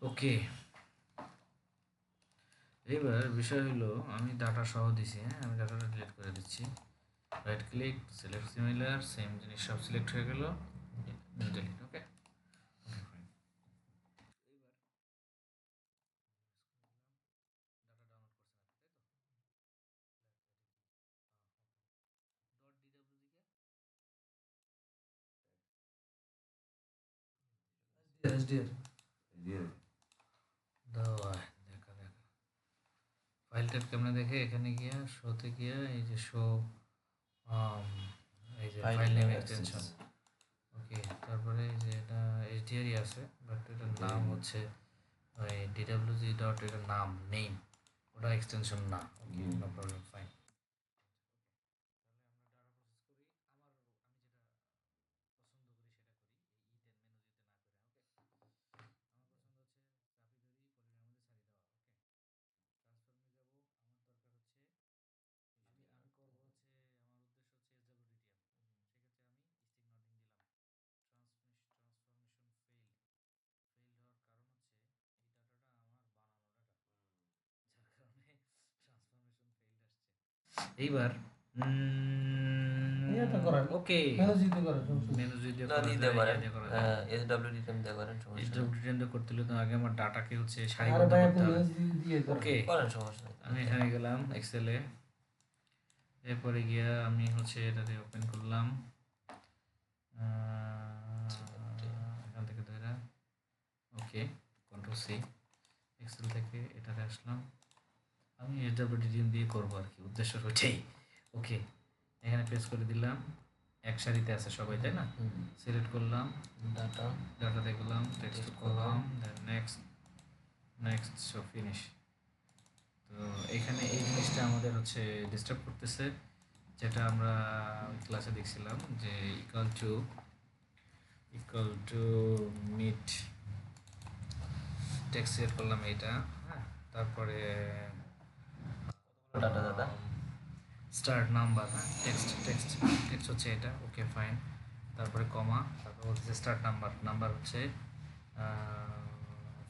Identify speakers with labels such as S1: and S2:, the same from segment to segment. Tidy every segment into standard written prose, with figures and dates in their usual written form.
S1: ওকে, এবার বিষয় হলো আমি ডাটা সহ দিছি, হ্যাঁ আমি ডাটাটা ডিলিট করে দিচ্ছি। Right click, select similar, same জিনিস সব সিলেক্ট হয়ে গেল, ডিলিট। ওকে,
S2: SDR
S1: দেখা দেখা ফাইল টাইপ কেমনে দেখে, এখানে গিয়া শোতে গিয়া এই যে শো, এই যে ফাইল নেম এক্সটেনশন। ওকে, তারপরে এই যে এটা এইচডিআরই আছে, বাট এটার নাম হচ্ছে ওই ডিডাব্লিউজি ডট, এটার নাম নেম, ওটা এক্সটেনশন না। ওকে, নো প্রবলেম, ফাইন। এইবার ওকে, মেনু যদি করতে হলে তো আগে আমার ডাটাকে হচ্ছে সারিবদ্ধ করতে হবে। ওকে, আমি এখানে গেলাম এক্সেলে, এরপরে গিয়া আমি হচ্ছে এটাতে ওপেন করলাম, এখান থেকে ধরে ওকে কন্ট্রোল সি, এক্সেল থেকে এটাতে আসলাম। আমি এসডব্লিউডিটিএম দিয়ে করবো আর কি, উদ্দেশ্য ওইটাই। ওকে, এখানে পেস্ট করে দিলাম, এক সারিতে আছে সবাই, তাই না? সিলেক্ট করলাম, ডাটা দেখলাম, টেক্সট করলাম, then next next, so finish. তো এখানে এই জিনিসটা আমাদের হচ্ছে ডিস্টার্ব করতেছে, যেটা আমরা ক্লাসে দেখছিলাম যে equal to mid text select করলাম এইটা, হ্যাঁ, তারপরে
S2: দাদা
S1: স্টার্ট নাম্বার, হ্যাঁ, টেক্সট টেক্সট টেক্সট হচ্ছে এটা। ওকে ফাইন, তারপরে কমা, তারপর হচ্ছে স্টার্ট নাম্বার, নাম্বার হচ্ছে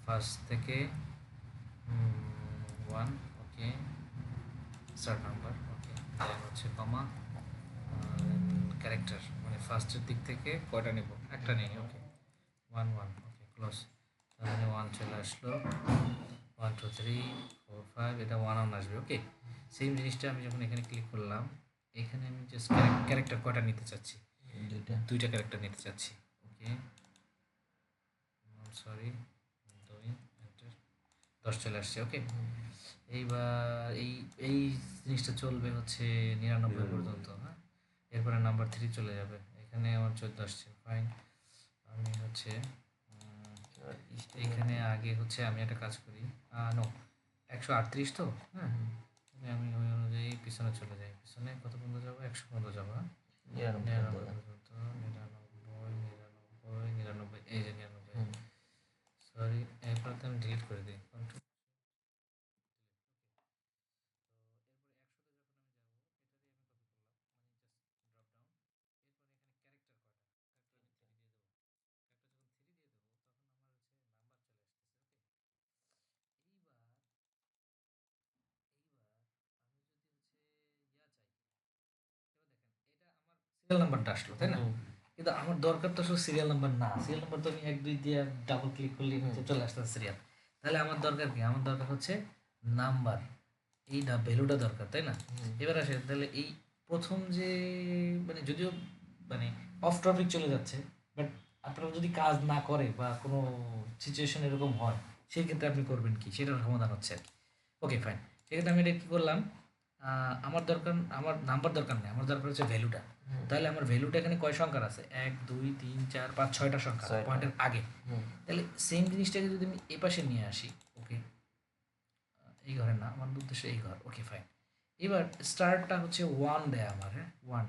S1: ফার্স্ট থেকে 1। ওকে, স্টার্ট নাম্বার। ওকে, দেন হচ্ছে কমা, ক্যারেক্টার মানে ফার্স্টের দিক থেকে কয়টা নেব, একটা নিই। ওকে, 1 1। ওকে, ক্লোজ, তার মানে 1 চলে আসলো, 1 2 3 4 5, এটা 1 আসবে। ওকে, সেম জিনিসটা আমি যখন এখানে ক্লিক করলাম, এখানে আমি জাস্ট ক্যারেক্টার কয়টা নিতে চাচ্ছি, দুইটা ক্যারেক্টার নিতে চাচ্ছি। ওকে, সরি, 2 এন্টার, 10 চলে আসছে। ওকে, এইবার এই এই জিনিসটা চলবে হচ্ছে 99 পর্যন্ত, হ্যাঁ, এরপরে নাম্বার 3 চলে যাবে, এখানে আমার 14 আসছে, ফাইন। আমি হচ্ছে এইখানে আগে হচ্ছে আমি একটা কাজ করি, নো 138 তো, হ্যাঁ, আমি ওই অনুযায়ী পিছনে চলে যাই, পিছনে কত পর্যন্ত যাবো, 100 পর্যন্ত যাবো, হ্যাঁ, 99 পর্যন্ত, 99, এই যে 99, সরি, এরপর তো আমি ডিলিট করে দিই। সিরিয়াল নাম্বারটা আসলো, তাই না? কিন্তু আমার দরকার তো আসলে সিরিয়াল নাম্বার না, সিরিয়াল নাম্বার তো আমি 1 2 দিয়ে ডাবল ক্লিক করলে হচ্ছে চলে আসছে সিরিয়াল। তাহলে আমার দরকার কি, আমার দরকার হচ্ছে নাম্বার, এই ভ্যালুটা দরকার, তাই না? এবার আসে তাহলে এই প্রথম যে, মানে যদিও মানে অফ টপিক চলে যাচ্ছে, বাট আপনারা যদি কাজ না করে বা কোনো সিচুয়েশন এরকম হয়, সেই ক্ষেত্রে আপনি করবেন কি, সেটার সমাধান হচ্ছে আর কি। ওকে ফাইন, সেক্ষেত্রে আমি এটা কী করলাম, আমার দরকার, আমার নাম্বার দরকার নেই, আমার দরকার হচ্ছে ভ্যালুটা। তাহলে আমার ভ্যালুটা এখানে কয় সংখ্যার আছে, 1 2 3 4 5 6টা সংখ্যা পয়েন্টের আগে। তাহলে সেম জিনিসটাকে যদি আমি এ পাশে নিয়ে আসি, ওকে, এই ঘরে না, আমার উদ্দেশ্য এই ঘর। ওকে ফাইন, এবার স্টার্টটা হচ্ছে 1 দেয় আমার, হ্যাঁ 1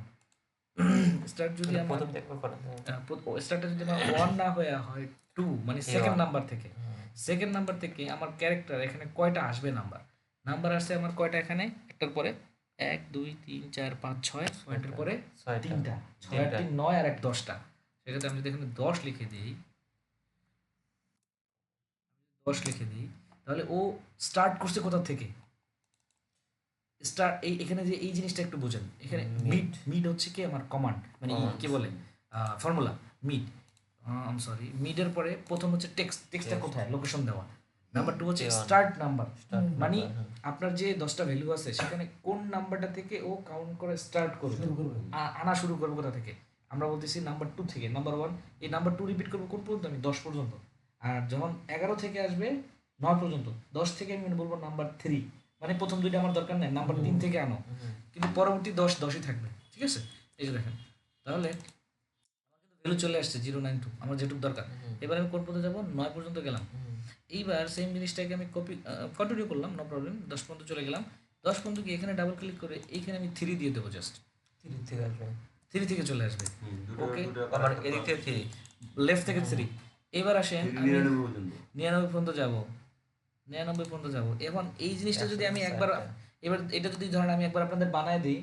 S1: স্টার্ট, যদি আমার স্টার্টটা যদি আমার 1 না হয়ে হয় 2, মানে সেকেন্ড নাম্বার থেকে, সেকেন্ড নাম্বার থেকে আমার ক্যারেক্টার এখানে কয়টা আসবে, নাম্বার নাম্বার আসছে আমার কয়টা এখানে, একটার পরে 1 2 3 4 5 6, পয়েন্টের পরে 3টা, 6 আর 3 9 আর 1 10টা। সেক্ষেত্রে আমি যদি এখানে 10 লিখে দিই, 10 লিখে দিই, তাহলে ও স্টার্ট করছে কোথা থেকে? স্টার্ট এখানে যে এই জিনিসটা একটু বোঝেন, এখানে মিড মিড হচ্ছে কি আমার কমান্ড, মানে কি বলে formula mid, I am sorry, মিডের পরে প্রথম হচ্ছে টেক্সটটা কোথায়, লোকেশন দেওয়া। নাম্বার 2 হচ্ছে স্টার্ট নাম্বার, মানে আপনার যে 10টা ভ্যালু আছে সেখানে কোন নাম্বারটা থেকে ও কাউন্ট করে স্টার্ট করবে, আনা শুরু করবে কোথা থেকে। আমরা বলতেছি নাম্বার 2 থেকে, নাম্বার 1, এই নাম্বার 2 রিপিট করবো কোন পর্যন্ত, আমি 10 পর্যন্ত। আর যখন 11 থেকে আসবে 9 পর্যন্ত, 10 থেকে আমি বলবো নাম্বার 3, মানে প্রথম দুইটা আমার দরকার নেই, নাম্বার 3 থেকে আনো, কিন্তু পরবর্তী 10ই থাকবে, ঠিক আছে? এই যে দেখেন, তাহলে ভ্যালু চলে আসছে 092, আমার যেটুকু দরকার। এবার আমি কোন পর্যন্ত যাবো, 9 পর্যন্ত গেলাম। এইবার সেম জিনিসটাকে আমি কন্টিনিউ করলাম, নো প্রবলেম, 10 পর্যন্ত চলে গেলাম। 10 পর্যন্ত গিয়ে এখানে ডাবল ক্লিক করে এইখানে আমি 3 দিয়ে দেবো, জাস্ট 3 থেকে চলে আসবে। ওকে,
S2: আমার এদিক থেকে 3,
S1: লেফট থেকে 3। এবার আসেন আমি 99 পর্যন্ত যাব, 99 পর্যন্ত যাব। এখন এই জিনিসটা যদি আমি একবার, এবার এটা যদি ধরেন আমি একবার আপনাদের বানায় দিই,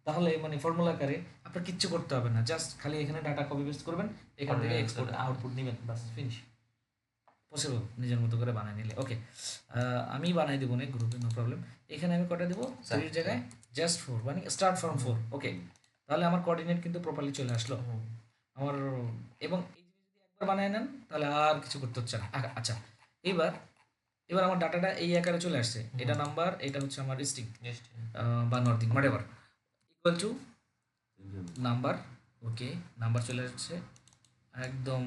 S1: তাহলে মানে ফর্মুলা আকারে আপনার কিচ্ছু করতে হবে না, জাস্ট খালি এখানে ডাটা কপি পেস্ট করবেন, এখান থেকে এক্সপোর্ট আউটপুট নেবেন, বাস ফিনিশ। পসিবল নিজের মতো করে বানায় নিলে। ওকে, আমি বানাই দেবো না গ্রুপে, নো প্রবলেম। এখানে আমি কটা দেবো, 3 জায়গায় জাস্ট 4, মানে স্টার্ট ফ্রম 4। ওকে, তাহলে আমার কোঅর্ডিনেট কিন্তু প্রপারলি চলে আসলো আমার। এবং এই জিনিস যদি একবার বানায় নেন তাহলে আর কিছু করতে হচ্ছে না। আচ্ছা, এবার এবার আমার ডাটাটা এই আকারে চলে আসছে, এটা নাম্বার, এটা হচ্ছে আমার স্ট্রিং বা northing whatever, equal to number. Okay, number চলে আসছে একদম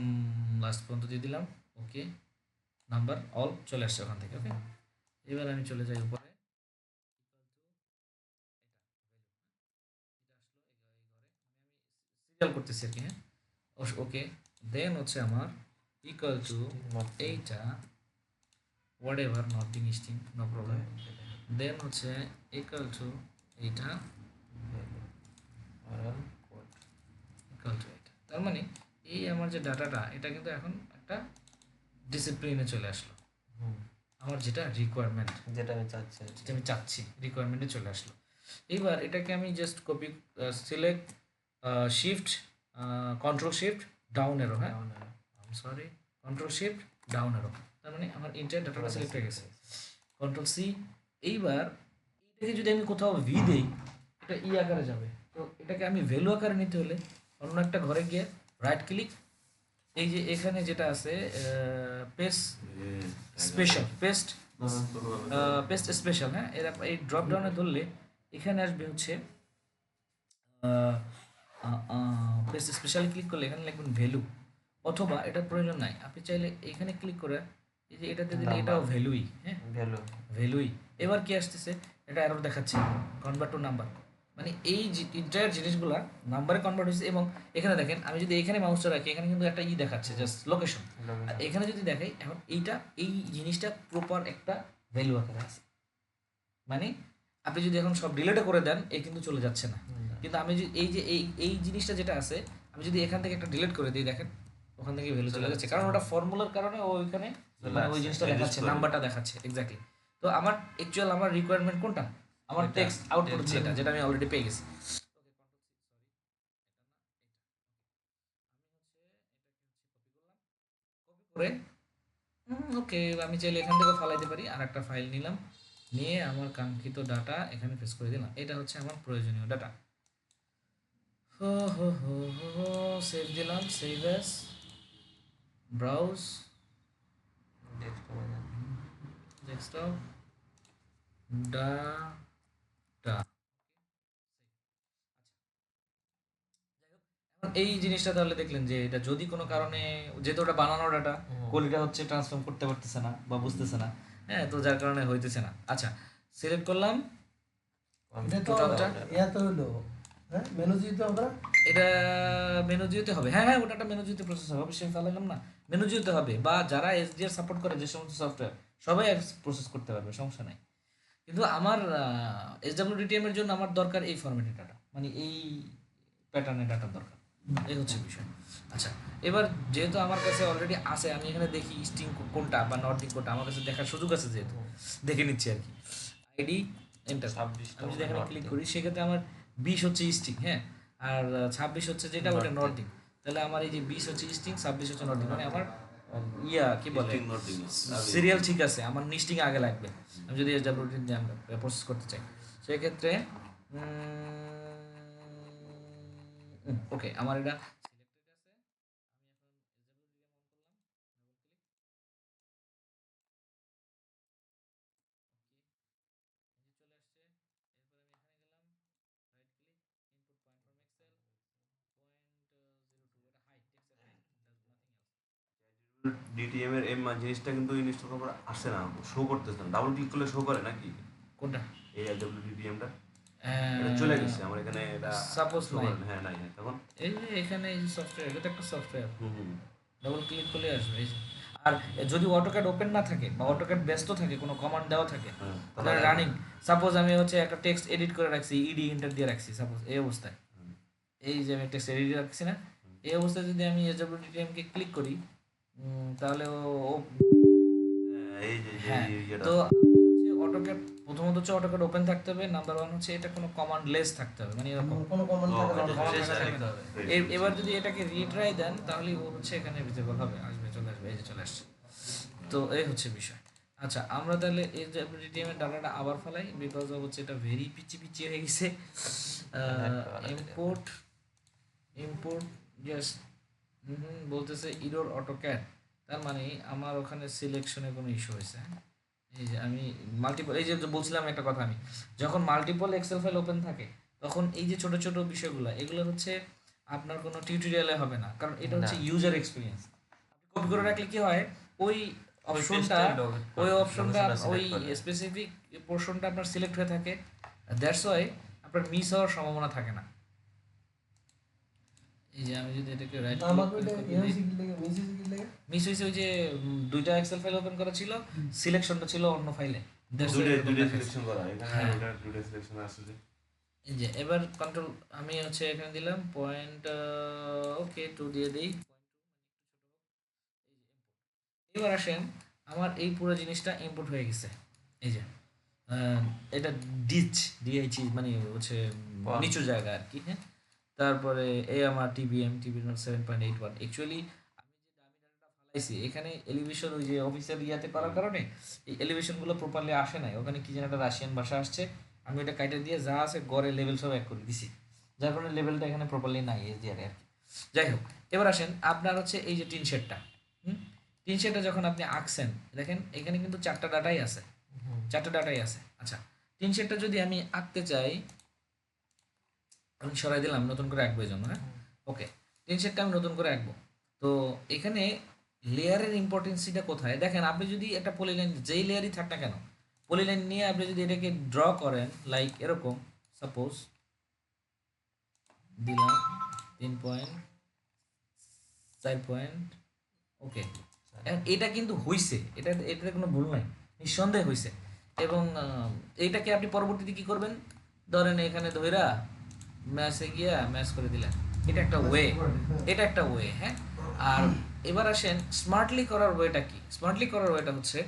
S1: লাস্ট পর্যন্ত দিয়ে দিলাম। ওকে, নাম্বার অল চলে আসছে ওখান থেকে। ওকে, এবার আমি চলে যাই উপরে, সিরিয়াল করতেছি আর কি। হ্যাঁ, ওকে, দেন হচ্ছে আমার ইকুয়াল টু এইটা whatever nothing string, no problem. Then হচ্ছে ইকুয়াল টু এইটা ইকুয়াল টু এইটা। তার মানে এই আমার যে ডাটাটা, এটা কিন্তু এখন একটা ডিসিপ্লিনে চলে আসলো, আমার যেটা রিকোয়ারমেন্ট,
S2: যেটা আমি চাচ্ছি,
S1: রিকোয়ারমেন্টে চলে আসলো। এবার এটাকে আমি just copy, select, shift, control shift down arrow, হ্যাঁ sorry, control shift down arrow, তার মানে আমার ইন্টার ডাটাটা সিলেক্ট হয়ে গেছে। Control C. এইবার এটাকে যদি আমি কোথাও ভি দেই, এটা ই আকারে যাবে, তো এটাকে আমি ভ্যালু আকারে নিতে হলে অন্য একটা ঘরে গিয়ে রাইট ক্লিক, এই যে এখানে যেটা আছে পেস্ট স্পেশাল, পেস্ট স্পেশাল, হ্যাঁ, এরা এই ড্রপ ডাউনে ধরলে এখানে আসবে হচ্ছে পেস্ট স্পেশাল, ক্লিক করলে এখানে লিখবেন ভ্যালু, অথবা এটার প্রয়োজন নাই, আপনি চাইলে এখানে ক্লিক করে এই যে এটাতে দিলে এটাও ভ্যালুই, হ্যাঁ ভ্যালুই। এবার কি আসতেছে, এটা এরর দেখাচ্ছে কনভার্ট টু নাম্বার, মানে এই ইন্টায়ার জিনিসগুলা নাম্বারে কনভার্ট হয়েছে। এবং এখানে দেখেন, আমি যদি এখানে মাউসটা রাখি, এখানে কিন্তু একটা ই দেখাচ্ছে জাস্ট লোকেশন, আর এখানে যদি দেখাই এখন এইটা, এই জিনিসটা প্রপার একটা ভ্যালু আকারে আছে, মানে আপনি যদি এখন সব ডিলেটও করে দেন এ কিন্তু চলে যাচ্ছে না। কিন্তু আমি যদি এই যে এই জিনিসটা যেটা আছে, আমি যদি এখান থেকে একটা ডিলিট করে দিই, দেখেন ওখান থেকে ভ্যালু চলে যাচ্ছে, কারণ ওটা ফর্মুলার কারণে ও ওইখানে মানে ওই জিনিসটা দেখাচ্ছে, নাম্বারটা দেখাচ্ছে এক্স্যাক্টলি। তো আমার অ্যাকচুয়াল আমার রিকোয়ারমেন্ট কোনটা, আমার টেক্সট আউটপুট হচ্ছে এটা, যেটা আমি অলরেডি পেয়ে গেছি। করে ওকে, আমি চাইলে এখান থেকে ফালাইতে পারি, আর একটা ফাইল নিলাম, নিয়ে আমার কাঙ্ক্ষিত ডাটা এখানে পেস্ট করে দিলাম, এটা হচ্ছে আমার প্রয়োজনীয় ডাটা। হো হো হো হো, সেভ দিলাম, save as, browse desktop data. এই জিনিসটা তাহলে দেখলেন যে এটা যদি কোনো কারণে, যেহেতু ওটা বানানো ডাটা, কোয়ালিটা হচ্ছে ট্রান্সফর্ম করতে পারতেছে না বা বুঝতেছে না, হ্যাঁ, তো যার কারণে হইতেছে না। আচ্ছা, সিলেক্ট করলাম টোটালটা,
S3: হ্যাঁ মেনু দিতে হবে,
S1: এটা মেনু জিওতে হবে, হ্যাঁ হ্যাঁ, ওটা একটা মেনু জিওতে প্রসেস হবে, অবশ্যই চালালাম না, মেনু জিওতে হবে, বা যারা এসডিআর সাপোর্ট করে যে সমস্ত সফটওয়্যার, সবাই প্রসেস করতে পারবে, সমস্যা নাই। কিন্তু আমার এসডব্লিউডিটিএম এর জন্য আমার দরকার এই ফরম্যাটের ডাটা, মানে এই প্যাটার্নের ডাটার দরকার, এই হচ্ছে বিষয়। আচ্ছা, এবার যেহেতু আমার কাছে অলরেডি আছে, আমি এখানে দেখি স্ট্রিং কোনটা বা নর্থিং কোনটা, আমার কাছে দেখার সুযোগ আছে, যেহেতু দেখে নিচ্ছি আর কি। আইডি এন্টার, আমি যদি এখানে ক্লিক করি সেক্ষেত্রে আমার 20 হচ্ছে স্ট্রিং, হ্যাঁ, আর 26 হচ্ছে যেটা ওটা নর্থিং, তাহলে আমার এই যে 20 হচ্ছে স্ট্রিং, 26 হচ্ছে নর্থিং, মানে আমার ইয়া কি বলে
S4: Listing not in it.
S1: Serial ঠিক আছে, আমার নিস্টিং আগে লাগবে আমি যদি এসডব্লিউটি দিয়ে আমরা প্রসেস করতে চাই। সেক্ষেত্রে ওকে আমার এটা
S4: DTM এর এম জিনিসটা কিন্তু ইনস্টল করার পর আসে না, শো করতেছে না, ডাবল ক্লিক করলে শো করে নাকি
S1: কোনটা
S4: এই DTM টা? এটা চলে গেছে আমার এখানে, এটা
S1: সাপোজ
S4: show
S1: নাই
S4: করে না। হ্যাঁ নাই হ্যাঁ, তখন
S1: এই যে এখানে এই যে সফটওয়্যার, এটা তো একটা সফটওয়্যার,
S4: হুম হুম
S1: ডাবল ক্লিক করলে আসবে এই যে। আর যদি অটোক্যাড ওপেন না থাকে বা অটোক্যাড ব্যস্ত থাকে, কোনো কমান্ড দেওয়া থাকে
S4: হ্যাঁ,
S1: তাহলে রানিং, সাপোজ আমি হচ্ছে একটা টেক্সট এডিট করে রাখছি, ইডি এন্টার দিয়ে রাখছি সাপোজ এই অবস্থায়, এই যে আমি টেক্সট এডিট রাখছি না, এই অবস্থায় যদি আমি এসডব্লিউটিএম কে ক্লিক করি তাহলে ও
S4: হ্যাঁ, এই যে
S1: হ্যাঁ,
S4: ইয়েটা
S1: তো অটোক্যাড প্রথমত হচ্ছে অটোক্যাড ওপেন থাকতে হবে, নাম্বার ওয়ান হচ্ছে এটা কোনো কমান্ড লেস থাকতে হবে, মানে এরকম
S3: কোনো কমান্ড থাকে না।
S1: command
S2: শেষ
S1: থাকা
S2: লিখতে
S1: যাবে
S2: হবে।
S1: না। এবার যদি এটাকে রিট্রাই দেন তাহলে ও হচ্ছে এখানে ভিজিবল হবে, আসবে চলে আসবে, এই যে চলে আসছে। তো এই হচ্ছে বিষয়। আচ্ছা আমরা তাহলে এই যে ডিটিএম এর ডাটাটা আবার ফেলাই, বিকজ অফ হচ্ছে এটা ভেরি পিচি পিচি হয়ে গেছে। ইম্পোর্ট ইম্পোর্ট জাস্ট বলতেছে ইরোর অটোক্যাড, তার মানে আমার ওখানে সিলেকশনে কোনো ইস্যু হয়েছে। এই যে আমি মাল্টিপল, এই যে বলছিলাম একটা কথা, আমি যখন মাল্টিপল এক্সেল ফাইল ওপেন থাকে তখন এই যে ছোট ছোট বিষয়গুলো, এগুলো হচ্ছে আপনার কোনো টিউটোরিয়ালে হবে না, কারণ এটা হচ্ছে ইউজার এক্সপিরিয়েন্স। কপি করে রাখলে কি হয়, ওই অপশনটা ওই স্পেসিফিক পোর্শনটা আপনার সিলেক্ট হয়ে থাকে, দ্যাটস ওয়াই আপনার মিস হওয়ার সম্ভাবনা থাকে না। এই যে আমি যদি এটাকে রাইট
S3: আমাকে এটা ইউএসি কি লাগে, মেসেজ কি লাগে?
S1: মিস হয়েছে ওই যে দুইটা এক্সেল ফাইল ওপেন করা ছিল, সিলেকশনটা ছিল অন্য ফাইলে,
S4: দুটো সিলেকশন করা, এখানে ওটা দুটো সিলেকশন আসছে যে
S1: এই যে এবার কন্ট্রোল আমি হচ্ছে এখানে দিলাম পয়েন্ট, ওকে 2 দিয়ে দেই। এবার আসেন আমার এই পুরো জিনিসটা ইম্পোর্ট হয়ে গেছে, এই যে এটা ডিএইচি মানে হচ্ছে নিচু জায়গা আর কি, হ্যাঁ। তারপরে এই আমার টিবিএম 7.81, অ্যাকচুয়ালি আমি যে দামি ডাটাটা ফালাইছি এখানে এলিভেশন ওই যে অফিসের ইয়াতে করার কারণে এই এলিভেশনগুলো প্রপারলি আসে নাই, ওখানে কি যেন একটা রাশিয়ান ভাষা আসছে, আমি ওটা কাইটে দিয়ে যা আছে গড়ে লেভেল সব এক করে দিছি, যার কারণে লেভেলটা এখানে প্রপারলি নাই এসডিআর আর কি। যাই হোক, এবার আসেন আপনার হচ্ছে এই যে টিন শেডটা, টিন শেডটা যখন আপনি আঁকছেন দেখেন এখানে কিন্তু চারটা ডাটাই আছে, আচ্ছা টিন শেডটা যদি আমি আঁকতে চাই, আমি সরাই দিলাম, নতুন করে আঁকবো এই জন্য, হ্যাঁ ওকে। টিন শেডটা আমি নতুন করে আঁকবো, তো এখানে লেয়ারের ইম্পর্টেন্সিটা কোথায় দেখেন, আপনি যদি একটা পলিলাইন যেই লেয়ারই থাক না কেন, পলিলাইন নিয়ে আপনি যদি এটাকে ড্র করেন লাইক এরকম, সাপোজ দিলাম 3.4 পয়েন্ট, ওকে। এটা কিন্তু হইছে, এটাতে কোনো ভুল নাই, নিঃসন্দেহে হইছে। এবং এইটাকে আপনি পরবর্তীতে কি করবেন, ধরেন এখানে ধইরা ম্যাচে গিয়া ম্যাচ করে দিলেন, এটা একটা ওয়ে, হ্যাঁ। আর এবার আসেন স্মার্টলি করার ওয়েটা কি, স্মার্টলি করার ওয়েটা হচ্ছে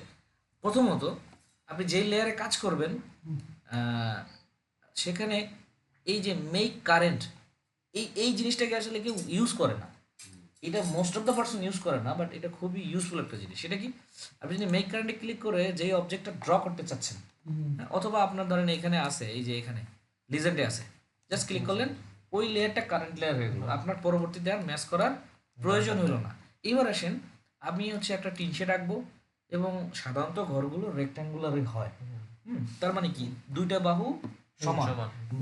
S1: প্রথমত আপনি যেই লেয়ারে কাজ করবেন সেখানে এই যে মেক কারেন্ট, এই জিনিসটাকে আসলে কেউ ইউজ করে না, এটা most of the person use করে না, বাট এটা খুবই ইউজফুল একটা জিনিস। সেটা কি, আপনি যদি মেক কারেন্টে ক্লিক করে যেই অবজেক্টটা ড্র করতে চাচ্ছেন, অথবা আপনার ধরেন এখানে আছে, এই যে এখানে লিজেন্ডে আছে, জাস্ট ক্লিক করলেন, ওই লেয়ারটা কারেন্ট লেয়ার হয়ে গেল, আপনার পরবর্তীতে আর ম্যাচ করার প্রয়োজন হলো না। এবার আসেন আমি হচ্ছে একটা টিন শেড আঁকবো, এবং সাধারণত ঘরগুলো রেক্ট্যাঙ্গুলারই হয়, তার মানে কি দুইটা বাহু সমান,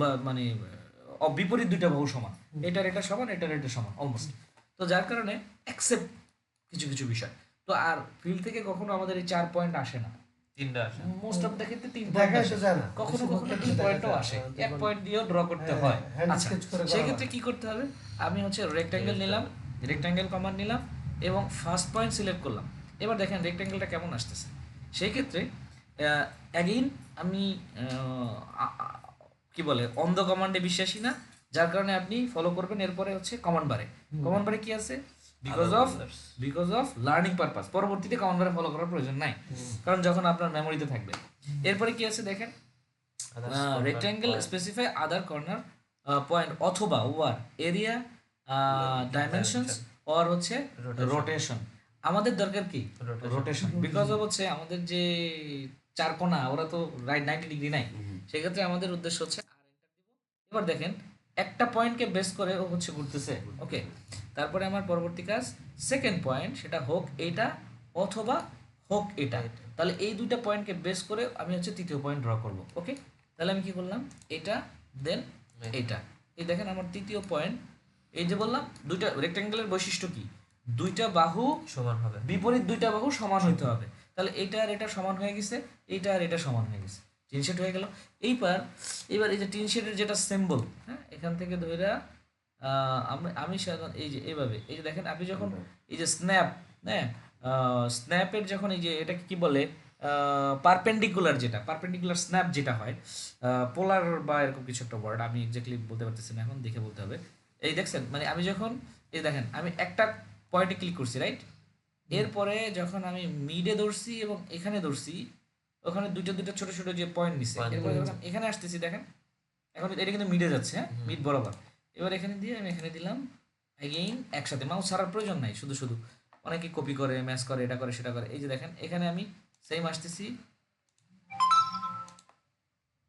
S1: বা মানে বিপরীত দুইটা বাহু সমান, এটা সমান, এটা সমান অলমোস্ট। তো যার কারণে অ্যাকসেপ্ট কিছু কিছু বিষয়। তো আর ফিল্ড থেকে কখনো আমাদের এই 4 পয়েন্ট আসে না,
S2: তিনটা আসে,
S1: মোস্ট অফ দ্য ক্ষেত্রে 3
S3: দেখা
S1: পয়েন্ট
S3: এসে যায় না।
S1: কখনো কখনো 2 পয়েন্টও আসে, 1 পয়েন্ট দিয়েও ড্র করতে হয়।
S3: হ্যান্ড
S1: আচ্ছা
S3: স্কেচ করে
S1: সেই ক্ষেত্রে কি করতে হবে, আমি হচ্ছে রেক্ট্যাঙ্গেল নিলাম, রেক্ট্যাঙ্গেল কমান্ড নিলাম এবং ফার্স্ট পয়েন্ট সিলেক্ট করলাম। এবার দেখেন রেক্ট্যাঙ্গেলটা কেমন আসতেছে। সেই ক্ষেত্রে অ্যাগেইন আমি কি বলে অন দ্য কমান্ডে বিশ্বাসী না, যার কারণে আপনি ফলো করবেন এরপরে হচ্ছে কমান্ড বারে কি আছে, বিকজ অফ লার্নিং পারপাস, পরবর্তীতে কমান্ড বারে ফলো করার প্রয়োজন নাই, কারণ যখন আপনার মেমোরিতে থাকবে। এরপরে কি আছে দেখেন, রেক্ট্যাঙ্গেল স্পেসিফাই আদার কর্নার পয়েন্ট অথবা ওয়ার এরিয়া ডাইমেনশনস অর হচ্ছে রোটেশন। আমাদের দরকার কি রোটেশন, বিকজ অফ হচ্ছে আমাদের যে চার কোণা ওরা তো রাইট 90 ডিগ্রি নাই, সেক্ষেত্রে আমাদের উদ্দেশ্য হচ্ছে আর enter দিব। এবার দেখেন একটা পয়েন্টকে বেস করে ও হচ্ছে ঘুরতেছে, ওকে। তারপরে আমার পরবর্তী কাজ সেকেন্ড পয়েন্ট, সেটা হোক এইটা অথবা হোক এটা, তাহলে এই দুইটা পয়েন্টকে বেস করে আমি হচ্ছে তৃতীয় পয়েন্ট ড্র করব, ওকে। তাহলে আমি কি করলাম, এটা দেন এইটা, এই দেখেন আমার তৃতীয় পয়েন্ট। এই যে বললাম দুইটা রেক্ট্যাঙ্গেলের বৈশিষ্ট্য কি, দুইটা বাহু
S2: সমান হবে।
S1: বিপরীত দুইটা বাহু সমান হইতে হবে, তাহলে এইটা আর এটা সমান হয়ে গেছে, এইটা আর এটা সমান হয়ে গেছে, টিন শেড হয়ে গেল। এবার এই যে টিন শেডের যেটা সিম্বল, হ্যাঁ, এখান থেকে ধইরা আমি সাধারণ এই যে এইভাবে, এই যে দেখেন আপনি যখন এই যে স্ন্যাপ, হ্যাঁ, স্ন্যাপের যখন এই যে এটাকে কি বলে পারপেন্ডিকুলার, যেটা পারপেন্ডিকুলার স্ন্যাপ যেটা হয়, পোলার বা এরকম কিছু একটা ওয়ার্ড আমি এক্স্যাক্টলি বলতে পারতেছি না, এখন দেখে বলতে হবে। এই দেখছেন, মানে আমি যখন এই দেখেন আমি একটা পয়েন্টে ক্লিক করছি, রাইট, এরপরে যখন আমি মিডে ধরছি এবং এখানে ধরছি, ওখানে দুইটা দুইটা ছোট ছোট যে পয়েন্ট নিছে, এরপরে যখন এখানে আসতেছি দেখেন, এখন এটা কিন্তু মিডে যাচ্ছে, হ্যাঁ, মিড বরাবর। এবার এখানে দিয়ে আমি এখানে দিলাম এগেইন একসাথে, মাউস ছাড়ার প্রয়োজন নাই, শুধু শুধু অনেকে কপি করে ম্যাচ করে, এটা করে সেটা করে। এই যে দেখেন এখানে আমি সেম আসতেছি,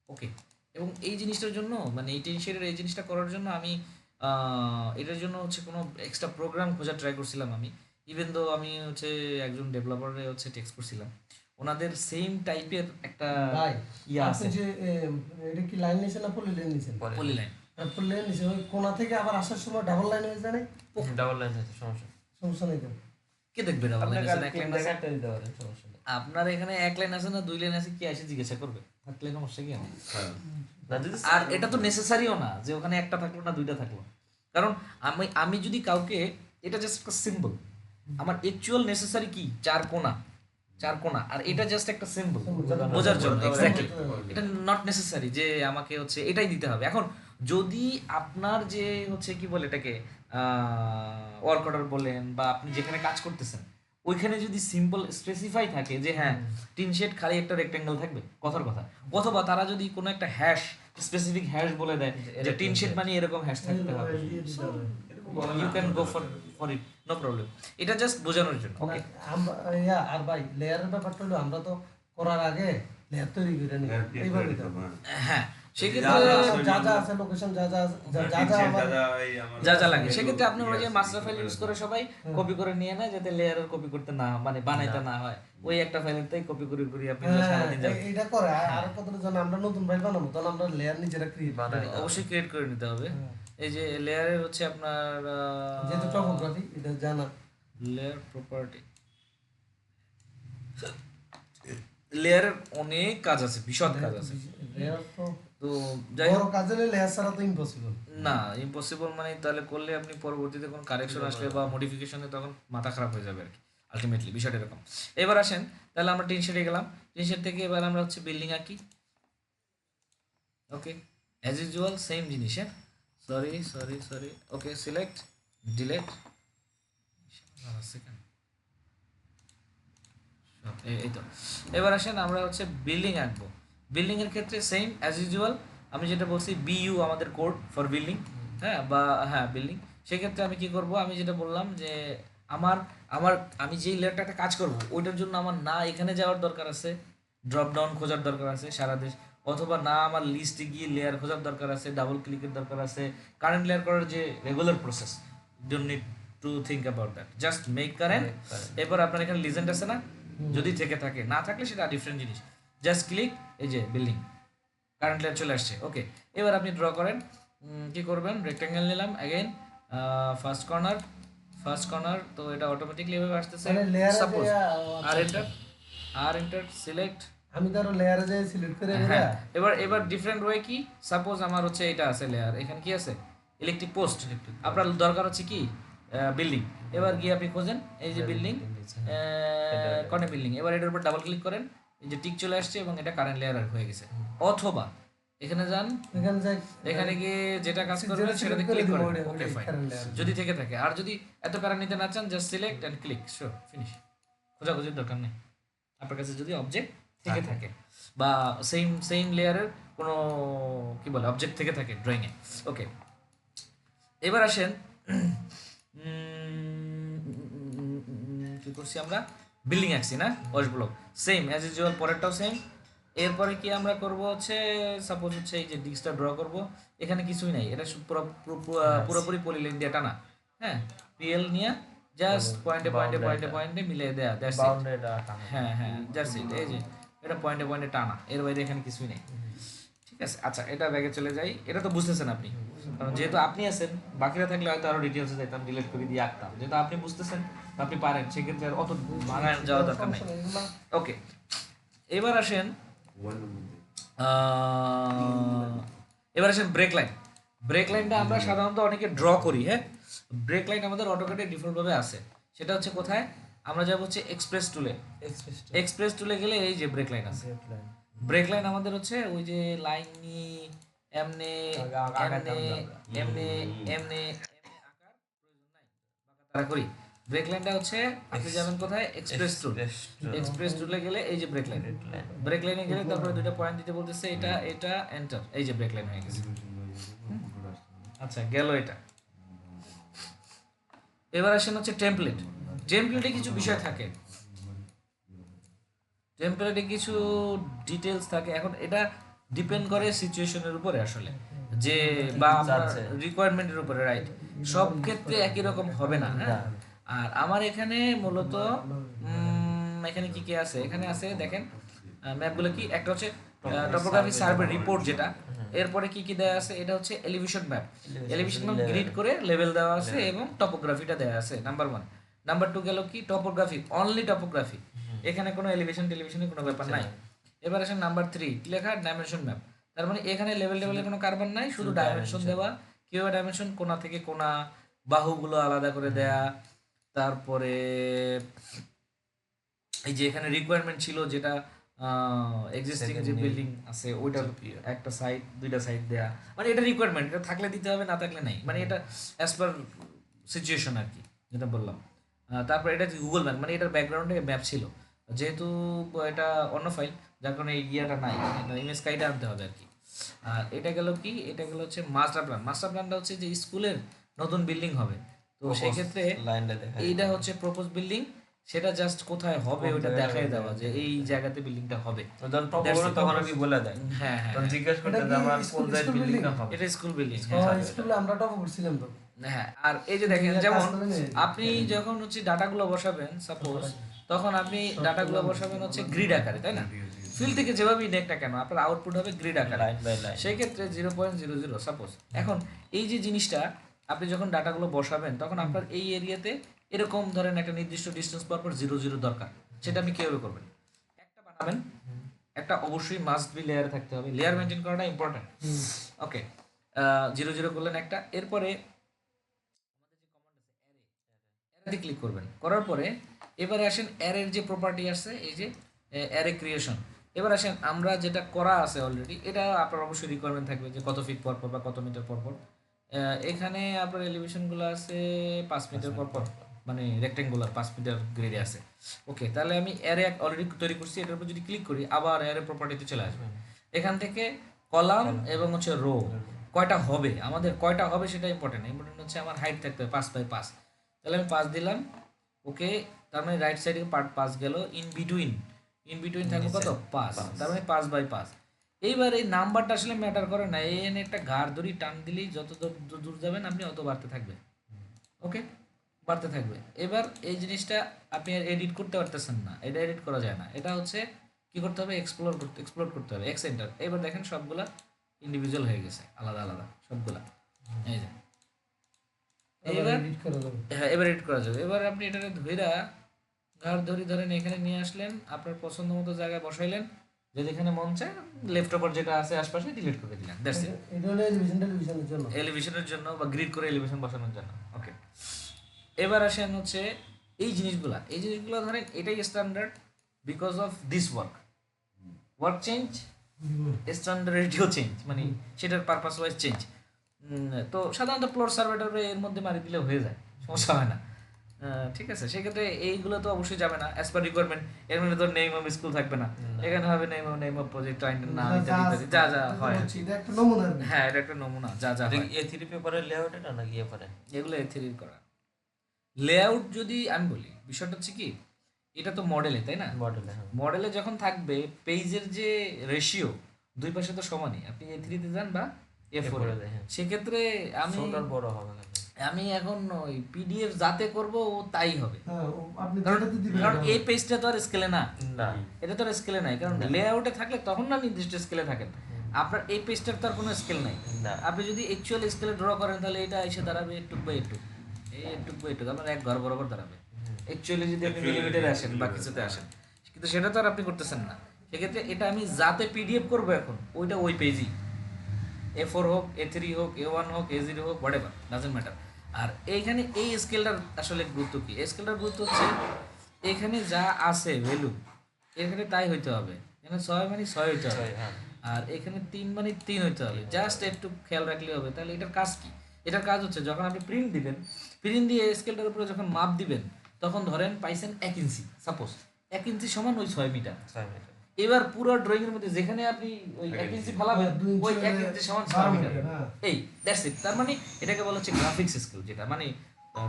S1: ওকে। এবং এই জিনিসটার জন্য মানে এই টেন শেডের এই জিনিসটা করার জন্য আমি এটার জন্য হচ্ছে কোনো এক্সট্রা প্রোগ্রাম খোঁজা ট্রাই করছিলাম আমি, ইভেন দো আমি হচ্ছে একজন ডেভেলপারে হচ্ছে টেক্সট করছিলাম, ওনাদের সেম টাইপের একটা
S3: ভাই
S1: ইয়া
S3: আপনি
S1: আছে,
S3: যে এটা কি লাইন নিছেন না পলি লাইন নিছেন?
S1: পলি লাইন।
S3: পলি লাইন নিছেন, ওই কোণা থেকে আবার আসার সময় ডাবল লাইন হয়ে যায় না?
S2: ডাবল লাইন আছে, সমস্যা নেই।
S3: সমস্যা নেই তো।
S1: কে দেখবে না?
S2: আপনাকে
S1: online
S2: আর
S1: আছে, এক
S2: তিন
S1: লাইন আছে।
S2: দেখাতে দিতে পারেন, সমস্যা নেই।
S1: আপনার এখানে এক লাইন আছে না দুই লাইন আছে, কি এসে জিজ্ঞাসা করবে? থাকলে সমস্যা কি?
S2: না যদি
S1: আর এটা তো নেসেসারিও না যে ওখানে একটা থাকলো না দুইটা থাকলো, কারণ আমি যদি কাউকে, এটা জাস্ট একটা সিম্বল, আমার অ্যাকচুয়াল নেসেসারি কি চার কোণা, চার কোণা, আর এটা জাস্ট একটা সিম্বল বোঝার জন্য, এক্স্যাক্টলি। এটা নট নেসেসারি যে আমাকে হচ্ছে এটাই দিতে হবে। এখন যদি আপনার যে হচ্ছে কি বলে এটাকে ওয়ার্ক অর্ডার বলেন, বা আপনি যেখানে কাজ করতেছেন ওইখানে যদি সিম্পল স্পেসিফাই থাকে যে হ্যাঁ টিন শেড খালি একটা রেক্টেঙ্গেল থাকবে, কথার কথা, অথবা তারা যদি কোনো একটা হ্যাশ স্পেসিফিক হ্যাশ বলে দেয় যে টিন শেড মানে এরকম হ্যাশ থাকতে হবে, you can go for it, no problem. এটা জাস্ট বোঝানোর জন্য, ওকে।
S3: আমরা আর ভাই লেয়ারের ব্যাপারটা হলো আমরা তো করার আগে লেয়ার তৈরি করে নিই এইভাবে তো।
S1: হ্যাঁ, সেক্ষেত্রে
S3: যা যা আছে লোকেশন যা যা
S1: যা যা লাগে সেক্ষেত্রে আপনি ওই যে মাস্টার ফাইল ইউজ করে সবাই কপি করে নিয়ে নেয়, যাতে লেয়ারের কপি করতে না মানে বানাইতে না হয়, ওই একটা ফাইলেরটাই কপি করে করে আপনি সারাদিন যাবেন।
S3: এটা করে আর কতটা জানা আমরা নতুন ফাইল বানাবো তখন আমরা লেয়ার নিজেরা ক্রিয়েট বানাই,
S1: অবশ্যই ক্রিয়েট করে নিতে হবে। এই যে লেয়ারের হচ্ছে আপনার
S3: যেহেতু টপোগ্রাফি এটা জানা,
S1: লেয়ার প্রপার্টি, লেয়ারের অনেক কাজ আছে, বিশদ কাজ আছে।
S3: লেয়ার তো
S1: তো যাই হোক,
S3: বড় কাজে লেয়ার ছাড়া তো ইম্পসিবল
S1: না ইম্পসিবল মানে তাহলে করলে আপনি পরবর্তীতে কোনো কারেকশন আসলে বা মডিফিকেশনে তখন মাথা খারাপ হয়ে যাবে আর কি, আলটিমেটলি বিষয়টা এরকম। এবার আসেন, তাহলে আমরা টিন শেডে গেলাম, টিন শেড থেকে এবার আমরা হচ্ছে বিল্ডিং আঁকি, ওকে, অ্যাজ ইউজুয়াল সেম জিনিস, হ্যাঁ, সরি, ওকে, সিলেক্ট ডিলেট, এই তো। এবার আসেন আমরা হচ্ছে বিল্ডিং আঁকবো, বিল্ডিং এর ক্ষেত্রে সেম অ্যাজ ইউজুয়াল আমি যেটা বলছি বিইউ আমাদের কোড ফর বিল্ডিং, হ্যাঁ, বা হ্যাঁ বিল্ডিং। সেক্ষেত্রে আমি কি করব, আমি যেটা বললাম যে আমার আমার আমি যেই লেয়ারটা একটা কাজ করব ওইটার জন্য আমার না এখানে যাওয়ার দরকার আছে, ড্রপ ডাউন খোঁজার দরকার আছে সারা দেশ, অথবা না আমার লিস্টে গিয়ে লেয়ার খোঁজার দরকার আছে, ডাবল ক্লিকের দরকার আছে, কারেন্ট লেয়ার করার যে regular process, don't need to think about that, just make current. এরপর আপনার এখানে লিজেন্ড আছে না, যদি থেকে থাকে, না থাকলে সেটা ডিফারেন্ট জিনিস, জাস্ট ক্লিক, এই যে বিল্ডিং কারেন্ট লেয়ার চলে আসছে, ওকে। এবার আপনি ড্র করেন, কি করবেন, রেক্ট্যাঙ্গেল নিলাম, অ্যাগেন ফার্স্ট কর্নার, তো এটা অটোমেটিকলি এভাবে আসতেছে,
S3: মানে লেয়ারে
S1: সাপোজ আর এন্টার সিলেক্ট,
S3: আমি ধরো লেয়ারে যাই সিলেক্ট করে
S1: হ্যাঁ। এবার ডিফারেন্ট ওয়ে কি, সাপোজ আমার হচ্ছে এটা আছে লেয়ার, এখানে কি আছে ইলেকট্রিক পোস্ট, আপনার দরকার হচ্ছে কি বিল্ডিং, এবার গিয়ে আপনি খোঁজেন এই যে বিল্ডিং, কর্নার বিল্ডিং, এবার এটার উপর ডাবল ক্লিক করেন, এই যে টিক চলে আসছে এবং এটা কারেন্ট লেয়ার হয়ে গেছে। অথবা এখানে যান,
S3: এখানে যাই
S1: এখানে গিয়ে যেটা কাজ করবেন সেটাতে ক্লিক করেন, ওকে ফাইন, যদি থেকে থাকে। আর যদি এত প্যারা নিতে না চান, just select and click, so finish, খোঁজাখুঁজির দরকার নেই আপনার কাছে যদি অবজেক্ট থেকে থাকে বা সেম লেয়ারের কোনো কি বলে অবজেক্ট থেকে থাকে ড্রয়িংয়ে, ওকে। এবার আসেন কি কি করছি আমরা বিল্ডিং আঁকছি না west block same as usual পরেরটাও সেম এরপরে কি আমরা করব হচ্ছে সাপোজ হচ্ছে এই যে ডিস্কটা ড্র করব এখানে কিছুই নাই এটা পুরোপুরি পলিলাইন দিয়ে টানা হ্যাঁ পিএল নিয়ে জাস্ট পয়েন্টে পয়েন্টে পয়েন্টে পয়েন্টে মিলিয়ে দেয়া দ্যাটস ইট
S2: বাউন্ডারিটা টানা
S1: হ্যাঁ হ্যাঁ জাস্ট ইট এই যে এটা পয়েন্টে পয়েন্টে টানা এর বাইরে এখানে কিছুই নেই ঠিক আছে আচ্ছা এটা ব্যাগে চলে যাই এটা তো বুঝতেছেন আপনি কারণ যেহেতু আপনি আছেন বাকিরা থাকলে হয়তো আরো ডিটেলসে যেতাম ডিলিট করে দিয়ে আঁকতাম যেহেতু আপনি বুঝতেছেন আপনি পারেন সেক্ষেত্রে আর অত বানায় যাওয়া দরকার নেই ওকে এবার আসেন এবার আসেন ব্রেক লাইন ব্রেক লাইনটা আমরা সাধারণত অনেকে ড্র করি হ্যাঁ ব্রেক লাইন আমাদের অটোকেটে ডিফল্ট ভাবে আছে সেটা হচ্ছে কোথায় আমরা যাব হচ্ছে এক্সপ্রেস টুলে এক্সপ্রেস টুলে গেলে এই যে ব্রেক লাইন আছে ব্রেক লাইন আমাদের হচ্ছে ওই যে লাইন নি এমনে এমনে এমনে এমনে আকার প্রয়োজন নাই বাঁকা করি ব্রেক লাইনটা হচ্ছে আপনি যাবেন কোথায় এক্সপ্রেস টুল এক্সপ্রেস টুলে গেলে এই যে ব্রেক লাইন ব্রেক লাইনে গেলে তারপরে দুটো পয়েন্ট দিতে বলতেছে এটা এটা এন্টার এই যে ব্রেক লাইন হয়ে গেছে আচ্ছা গেল এটা এবার আসেন হচ্ছে টেমপ্লেট টেমপ্লেটে কিছু বিষয় থাকে টেমপ্লেটে কিছু ডিটেলস থাকে এখন এটা ডিপেন্ড করে সিচুয়েশনের উপরে আসলে যে বা আপনার রিকোয়ারমেন্টের উপরে রাইট সব ক্ষেত্রে একই রকম হবে না হ্যাঁ আর আমার এখানে মূলত এখানে কি কি আছে এখানে আছে দেখেন ম্যাপগুলো কি একটা হচ্ছে টপোগ্রাফি সার্ভে রিপোর্ট যেটা এরপরে কি কি দেওয়া আছে এটা হচ্ছে elevation map elevation map grid করে লেভেল দেওয়া আছে এবং টপোগ্রাফিটা দেওয়া আছে নাম্বার 1 নাম্বার 2 গেল কি টপোগ্রাফি অনলি টপোগ্রাফি এখানে কোনো এলিভেশন টেলিভিশনের কোনো ব্যাপার নাই এবার আসেন নাম্বার 3 লেখা ডাইমেনশন ম্যাপ তার মানে এখানে লেভেল লেভেলের কোনো কার্বন নাই শুধু ডাইমেনশন দেওয়া কিভাবে ডাইমেনশন কোণা থেকে কোণা বাহুগুলো আলাদা করে দেয়া তারপরে এই যে এখানে রিকোয়ারমেন্ট ছিল যেটা এক্সিস্টিং যে বিল্ডিং আছে ওইটার একটা সাইড দুইটা সাইড দেয়া মানে এটা রিকোয়ারমেন্ট এটা থাকলে দিতে হবে না থাকলে নাই মানে এটা অ্যাজ পার সিচুয়েশন আর কি যেটা বললাম তারপর এটা গুগল ম্যাপ মানে এটার ব্যাকগ্রাউন্ডে ম্যাপ ছিল যেহেতু এটা অন্য ফাইল যার কারণে এই ইয়েটা নাই এটা ইমেজ কাইটা আনতে হবে আর কি আর এটা গেল কি এটা গেল হচ্ছে মাস্টার প্ল্যানটা হচ্ছে যে স্কুলের নতুন বিল্ডিং হবে তো সেই ক্ষেত্রে এইটা হচ্ছে প্রপোজ বিল্ডিং সেটা জাস্ট কোথায় হবে ওটা দেখাই দেওয়া যে এই জায়গাতে বিল্ডিংটা হবে
S2: তখন আমি বলে দেয়
S1: হ্যাঁ হ্যাঁ
S2: তখন জিজ্ঞেস করতে যে আমার কোন জায়গায় বিল্ডিংটা হবে
S1: এটা স্কুল বিল্ডিং
S3: স্কুলে আমরা টপ করছিলাম তো
S1: হ্যাঁ আর এই যে দেখেন যেমন আপনি যখন হচ্ছে ডাটাগুলো বসাবেন সাপোজ তখন আপনি ডাটাগুলো বসাবেন হচ্ছে গ্রিড আকারে তাই না ফিল থেকে যেভাবেই নেক না কেন আপনার আউটপুট হবে গ্রিড আকারে সেই ক্ষেত্রে 0.00 সাপোজ এখন এই যে জিনিসটা আপনি যখন ডাটাগুলো বসাবেন তখন আপনার এই এরিয়াতে এরকম ধরেন একটা নির্দিষ্ট ডিসটেন্স পর পর 0 দরকার সেটা আপনি কিভাবে করবেন একটা বানাবেন একটা অবশ্যই মাস্ট বি লেয়ার থাকতে হবে লেয়ার মেনটেন করাটা ইম্পর্টেন্ট ওকে 0 করলেন একটা এরপরে অ্যারে ক্লিক করবেন করার পরে এবারে আসেন অ্যারের যে প্রপার্টি আছে এই যে অ্যারে ক্রিয়েশন এবার আসেন আমরা যেটা করা আছে অলরেডি এটা আপনার অবশ্যই রিকোয়ারমেন্ট থাকবে যে কত ফিট পর পর বা কত মিটার পর পর এখানে আপনার এলিভেশনগুলো আছে 5 মিটার পর পর মানে রেক্টেঙ্গুলার 5 মিটার গ্রেডে আছে ওকে তাহলে আমি অ্যারে অলরেডি তৈরি করছি এটার উপর যদি ক্লিক করি আবার অ্যারে প্রপার্টিতে চলে আসবে এখান থেকে কলাম এবং হচ্ছে রো কয়টা হবে আমাদের কয়টা হবে সেটা ইম্পর্টেন্ট হচ্ছে আমার হাইট থাকতে হবে 5x5 তাহলে আমি 5 দিলাম ওকে তার মানে রাইট সাইডে পার্ট 5 গেল ইন বিটুইন থাকবে কত 5 তার মানে 5x5 এইবার এই নাম্বারটা আসলে ম্যাটার করে না এনে একটা ঘাড় ধরি টান দিলেই যত দূর যাবেন আপনি অত বাড়তে থাকবে ওকে বাড়তে থাকবে এবার এই জিনিসটা আপনি এডিট করতে পারতেছেন না এটা এডিট করা যায় না এটা হচ্ছে কি করতে হবে এক্সপ্লোর করতে হবে এক্স এন্টার এবার দেখেন সবগুলা ইন্ডিভিজুয়াল হয়ে গেছে আলাদা আলাদা সবগুলা এই যে এবার হ্যাঁ এবার এডিট করা যাবে এবার আপনি এটাকে ধইরা ঘাড় ধরেন এখানে নিয়ে আসলেন আপনার পছন্দ মতো জায়গায় বসাইলেন যদি এখানে মন চায় লেফট ওভার যেটা আছে আশপাশে ডিলিট করে দিলেন দ্যাটস ইট
S3: এটা হলো এলিভেশনের জন্য
S1: এলিভেশনের জন্য বা গ্রিড করে এলিভেশন বসানোর জন্য ওকে এবার আসেন হচ্ছে এই জিনিসগুলো ধরেন এটাই standard because of this work change স্ট্যান্ডার্ডিটিও চেঞ্জ মানে সেটার পারপাস ওয়াইজ চেঞ্জ তো সাধারণত প্লট সার্ভেটার এর মধ্যে মারি দিলে হয়ে যায় সমস্যা হয় না ঠিক আছে সেক্ষেত্রে এইগুলো তো অবশ্যই যাবে না অ্যাজ পার রিকোয়ারমেন্ট এর মধ্যে তো নেম অফ স্কুল থাকবে না এখানে হবে নেম অফ প্রজেক্ট ক্লায়েন্টের নাম ইত্যাদি যা যা হয়
S3: এটা একটা নমুনা
S1: হ্যাঁ এটা একটা নমুনা যা যা হয়
S2: A3 পেপারের লেআউট এটা নাকি এ পারে
S1: এগুলো A3 করা লেআউট যদি আমি বলি, বিষয়টা হচ্ছে কি, এটা তো মডেলে, তাই না?
S2: মডেলে
S1: মডেলে যখন থাকবে পেজের যে রেশিও দুই পাশে তো সমানই, আপনি A3 তে যান বা A4
S2: A4
S1: এ,
S2: তে, হ্যাঁ।
S1: সেক্ষেত্রে আমি
S2: ছোটর বড় হবে না।
S1: আমি এখন ওই পিডিএফ যাতে করব ও তাই হবে,
S3: হ্যাঁ আপনি
S1: কারণ
S3: যেটাতে দিবেন
S1: কারণ
S3: এটা
S1: এই
S3: হবে।
S1: পেজটা তো আর স্কেলে না,
S2: না,
S1: এটা তো আর স্কেলে নাই, কারণ লেআউটে থাকলে তখন না নির্দিষ্ট স্কেলে থাকেন, আপনার এই পেজটার তো আর কোনো স্কেল নাই।
S2: না।
S1: আপনি যদি অ্যাকচুয়াল স্কেলে ড্র করেন তাহলে এটা এসে দাঁড়াবে এটুক বাই এটুক, এই এটুক বাই এটুক, আপনার এক ঘর বরাবর দাঁড়াবে অ্যাকচুয়ালি যদি আপনি মিলিমিটারে আসেন বা কিছুতে আসেন, কিন্তু সেটা তো আর আপনি করতেছেন না। সেক্ষেত্রে এটা আমি যাতে পিডিএফ করবো এখন ওইটা ওই পেজই, A4 হোক, A3 হোক, A1 হোক, A0 হোক, হোয়াট এভার, ডাজেন্ট ম্যাটার। আর এইখানে এই স্কেলটার আসলে গুরুত্ব কি? এই স্কেলটার গুরুত্ব হচ্ছে এখানে যা আছে ভ্যালু এখানে তাই হইতে হবে, এখানে 6 মানে 6 হইতে হবে,
S2: হ্যাঁ।
S1: আর এখানে 3 মানে 3 হইতে হবে, জাস্ট একটু খেয়াল রাখলে হবে। তাহলে এটার কাজ কি? এটার কাজ হচ্ছে যখন আপনি প্রিন্ট দিবেন, প্রিন্ট দিয়ে স্কেলটার উপরে যখন মাপ দিবেন, তখন ধরেন পাইছেন 1 ইঞ্চি, সাপোজ 1 ইঞ্চি সমান ওই 6 মিটার।
S2: 6 মিটার।
S1: এবার পুরো ড্রয়িং এর মধ্যে যেখানে আপনি ওই 1 ইঞ্চি ফেলাবেন,
S3: হ্যাঁ, 2 ইঞ্চি
S1: ওই 1
S3: হলে
S1: ইঞ্চি সমান
S3: 12
S1: 6 মিটার।
S3: মিটার, হ্যাঁ।
S1: এই দ্যাটস ইট। তার মানে এটাকে বলা হচ্ছে গ্রাফিক্স স্কিল, যেটা মানে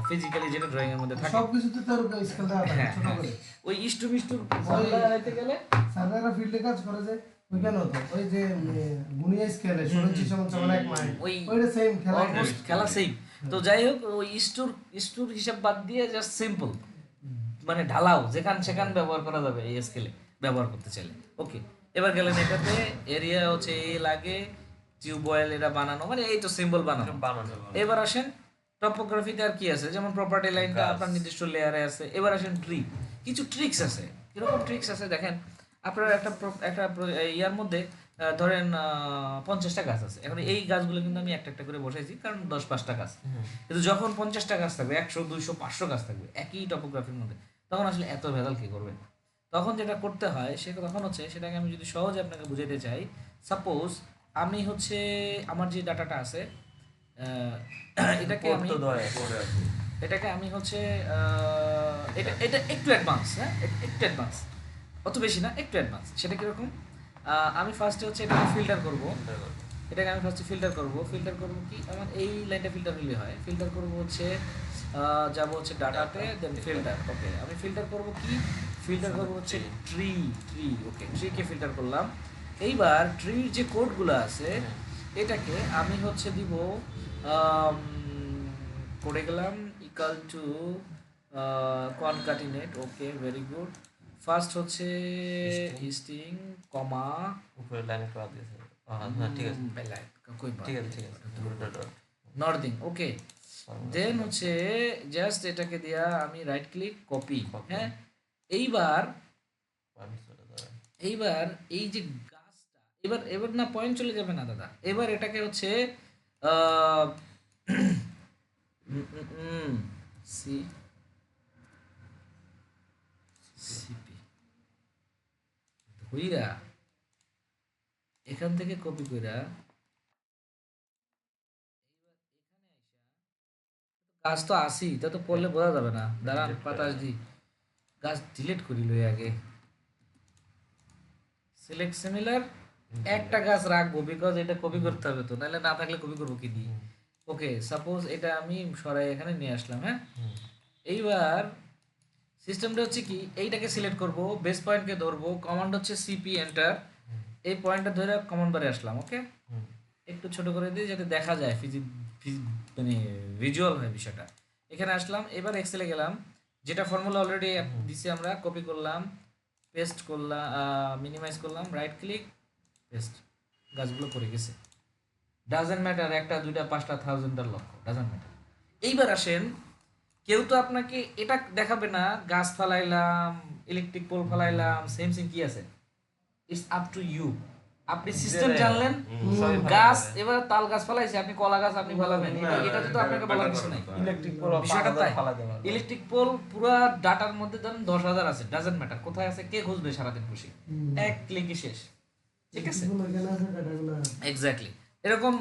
S1: ফিজিক্যালি যেটা ড্রয়িং এর মধ্যে থাকে।
S3: সবকিছুতে তো স্কেল দেওয়া থাকে
S1: হ্যাঁ,
S3: ছোট
S1: হ্যাঁ।
S3: করে।
S1: ওই ইস্টু মিস্টু লাগাইতে গেলে
S3: স্যাররা ফিল্ডে কাজ করে যে ওইখানে হতো ওই যে গুনিয়া স্কেলে 16 সমান সমান 1 মাইল
S1: ওই
S3: ওইটা সেম খেলা
S1: অলমোস্ট খেলা সেম। তো যাই হোক, ওই ইস্টুর হিসাব বাদ দিয়ে জাস্ট সিম্পল মানে ঢালাও যেখান সেখান ব্যবহার করা যাবে এই স্কেলে ব্যবহার করতে চাইলে। ওকে, এবার গেলেন এটাতে এরিয়া হচ্ছে এ লাগে, টিউবওয়েল এটা বানানো, মানে এই তো সিম্বল বানানো।
S2: বানানো।
S1: এবার আসেন টপোগ্রাফিতে আর কি আছে, যেমন প্রপার্টি লাইনটা আপনার নির্দিষ্ট লেয়ারে আছে। এবার আসেন ট্রি, কিছু ট্রিক্স আছে। কিরকম ট্রিক্স আছে দেখেন, আপনার ইয়ার মধ্যে ধরেন 50টা গাছ আছে, এখন এই গাছগুলো কিন্তু আমি একটা একটা করে বসাইছি কারণ 10-5টা গাছ, কিন্তু যখন 50টা গাছ থাকবে, 100, 200, 500 গাছ থাকবে একই টপোগ্রাফির মধ্যে, তখন আসলে এত ভেজাল কি করবে? তখন যেটা করতে হয় সে তখন হচ্ছে, সেটাকে আমি যদি সহজে আপনাকে বুঝাইতে চাই, সাপোজ আমি হচ্ছে আমার যে ডাটাটা আছে এটাকে আমি এটাকে আমি হচ্ছে এটা এটা একটু অ্যাডভান্স, হ্যাঁ একটু অ্যাডভান্স, অত বেশি না, একটু অ্যাডভান্স। সেটা কীরকম? আমি ফার্স্টে হচ্ছে এটাকে ফিল্টার করব, এটাকে আমি ফার্স্টে ফিল্টার করব কি, আমার এই লাইনটা ফিল্টার হলে হয়। ফিল্টার করব হচ্ছে যাব হচ্ছে ডাটাতে, দেন ফিল্টার। ওকে, আমি ফিল্টার করব কি, ফিল্টার করব হচ্ছে ট্রি। ওকে, ট্রিকে ফিল্টার করলাম। এইবার ট্রির যে কোডগুলো আছে এটাকে আমি হচ্ছে দিব, করে গেলাম equal to concatenate. Okay, very good. First হচ্ছে স্টিং কমা
S2: উপরে লাইন করা দিয়েছে। হ্যাঁ, ঠিক আছে। ঠিক আছে।
S1: নর্দিং। ওকে, দেন হচ্ছে জাস্ট এটাকে দিয়া আমি রাইট ক্লিক কপি। হ্যাঁ, এইবার এই যে গাছটা, এবার না পয়েন্ট চলে যাবে না দাদা, এবার এটাকে হচ্ছে সিপি হইরা এখান থেকে কপি কইরা গাছ তো আসি, তা তো পড়লে বোঝা যাবে না। দাঁড়ান, বাতাস দি, গাছ ডিলিট করি লই আগে। সিলেক্ট সিমিলার, একটা গাছ রাখবো বিকজ এটা কপি করতে হবে, তো নাহলে না থাকলে কপি করবো কি দিয়ে? ওকে, সাপোজ এটা আমি সরাই এখানে নিয়ে আসলাম। হ্যাঁ, এইবার সিস্টেমটা হচ্ছে কি, এইটাকে সিলেক্ট করব, বেস পয়েন্টকে ধরবো, কমান্ড হচ্ছে সিপি এন্টার, এই পয়েন্টটা ধরে কমান্ড বারে আসলাম। ওকে, একটু ছোট করে দিই যাতে দেখা যায়, মানে ভিজুয়াল হয় বিষয়টা। এখানে আসলাম, এবার এক্সেলে গেলাম, যেটা ফর্মুলা অলরেডি দিছি আমরা, কপি করলাম, পেস্ট করলাম, মিনিমাইজ করলাম, রাইট ক্লিক পেস্ট, গাছগুলো পড়ে গেছে। ডাজেন্ট ম্যাটার, 1টা 2টা 5টা 1000টার লক্ষ, ডাজেন্ট ম্যাটার। এইবার আসেন, কেউ তো আপনাকে এটা দেখাবে না, গাছ ফালাইলাম, ইলেকট্রিক পোল ফালাইলাম, সেম কি আছে, ইটস আপ টু ইউ। আপনি সিস্টেম জানলেন, গাছ এবার তাল গাছ ফালাইছে, আপনি কলা গাছ আপনি ফালাবেন, এটা তো আপনাকে বলার কিছু নাই।
S2: ইলেকট্রিক পোল
S1: বিষয়টা তাই, ইলেকট্রিক পোল পুরো ডাটার মধ্যে ধরেন 10,000 আছে, ডাজেন্ট ম্যাটার কোথায় আছে, কে খুঁজবে সারাদিন বসে, এক ক্লিকই শেষ। ঠিক আছে, এক্স্যাক্টলি এরকম,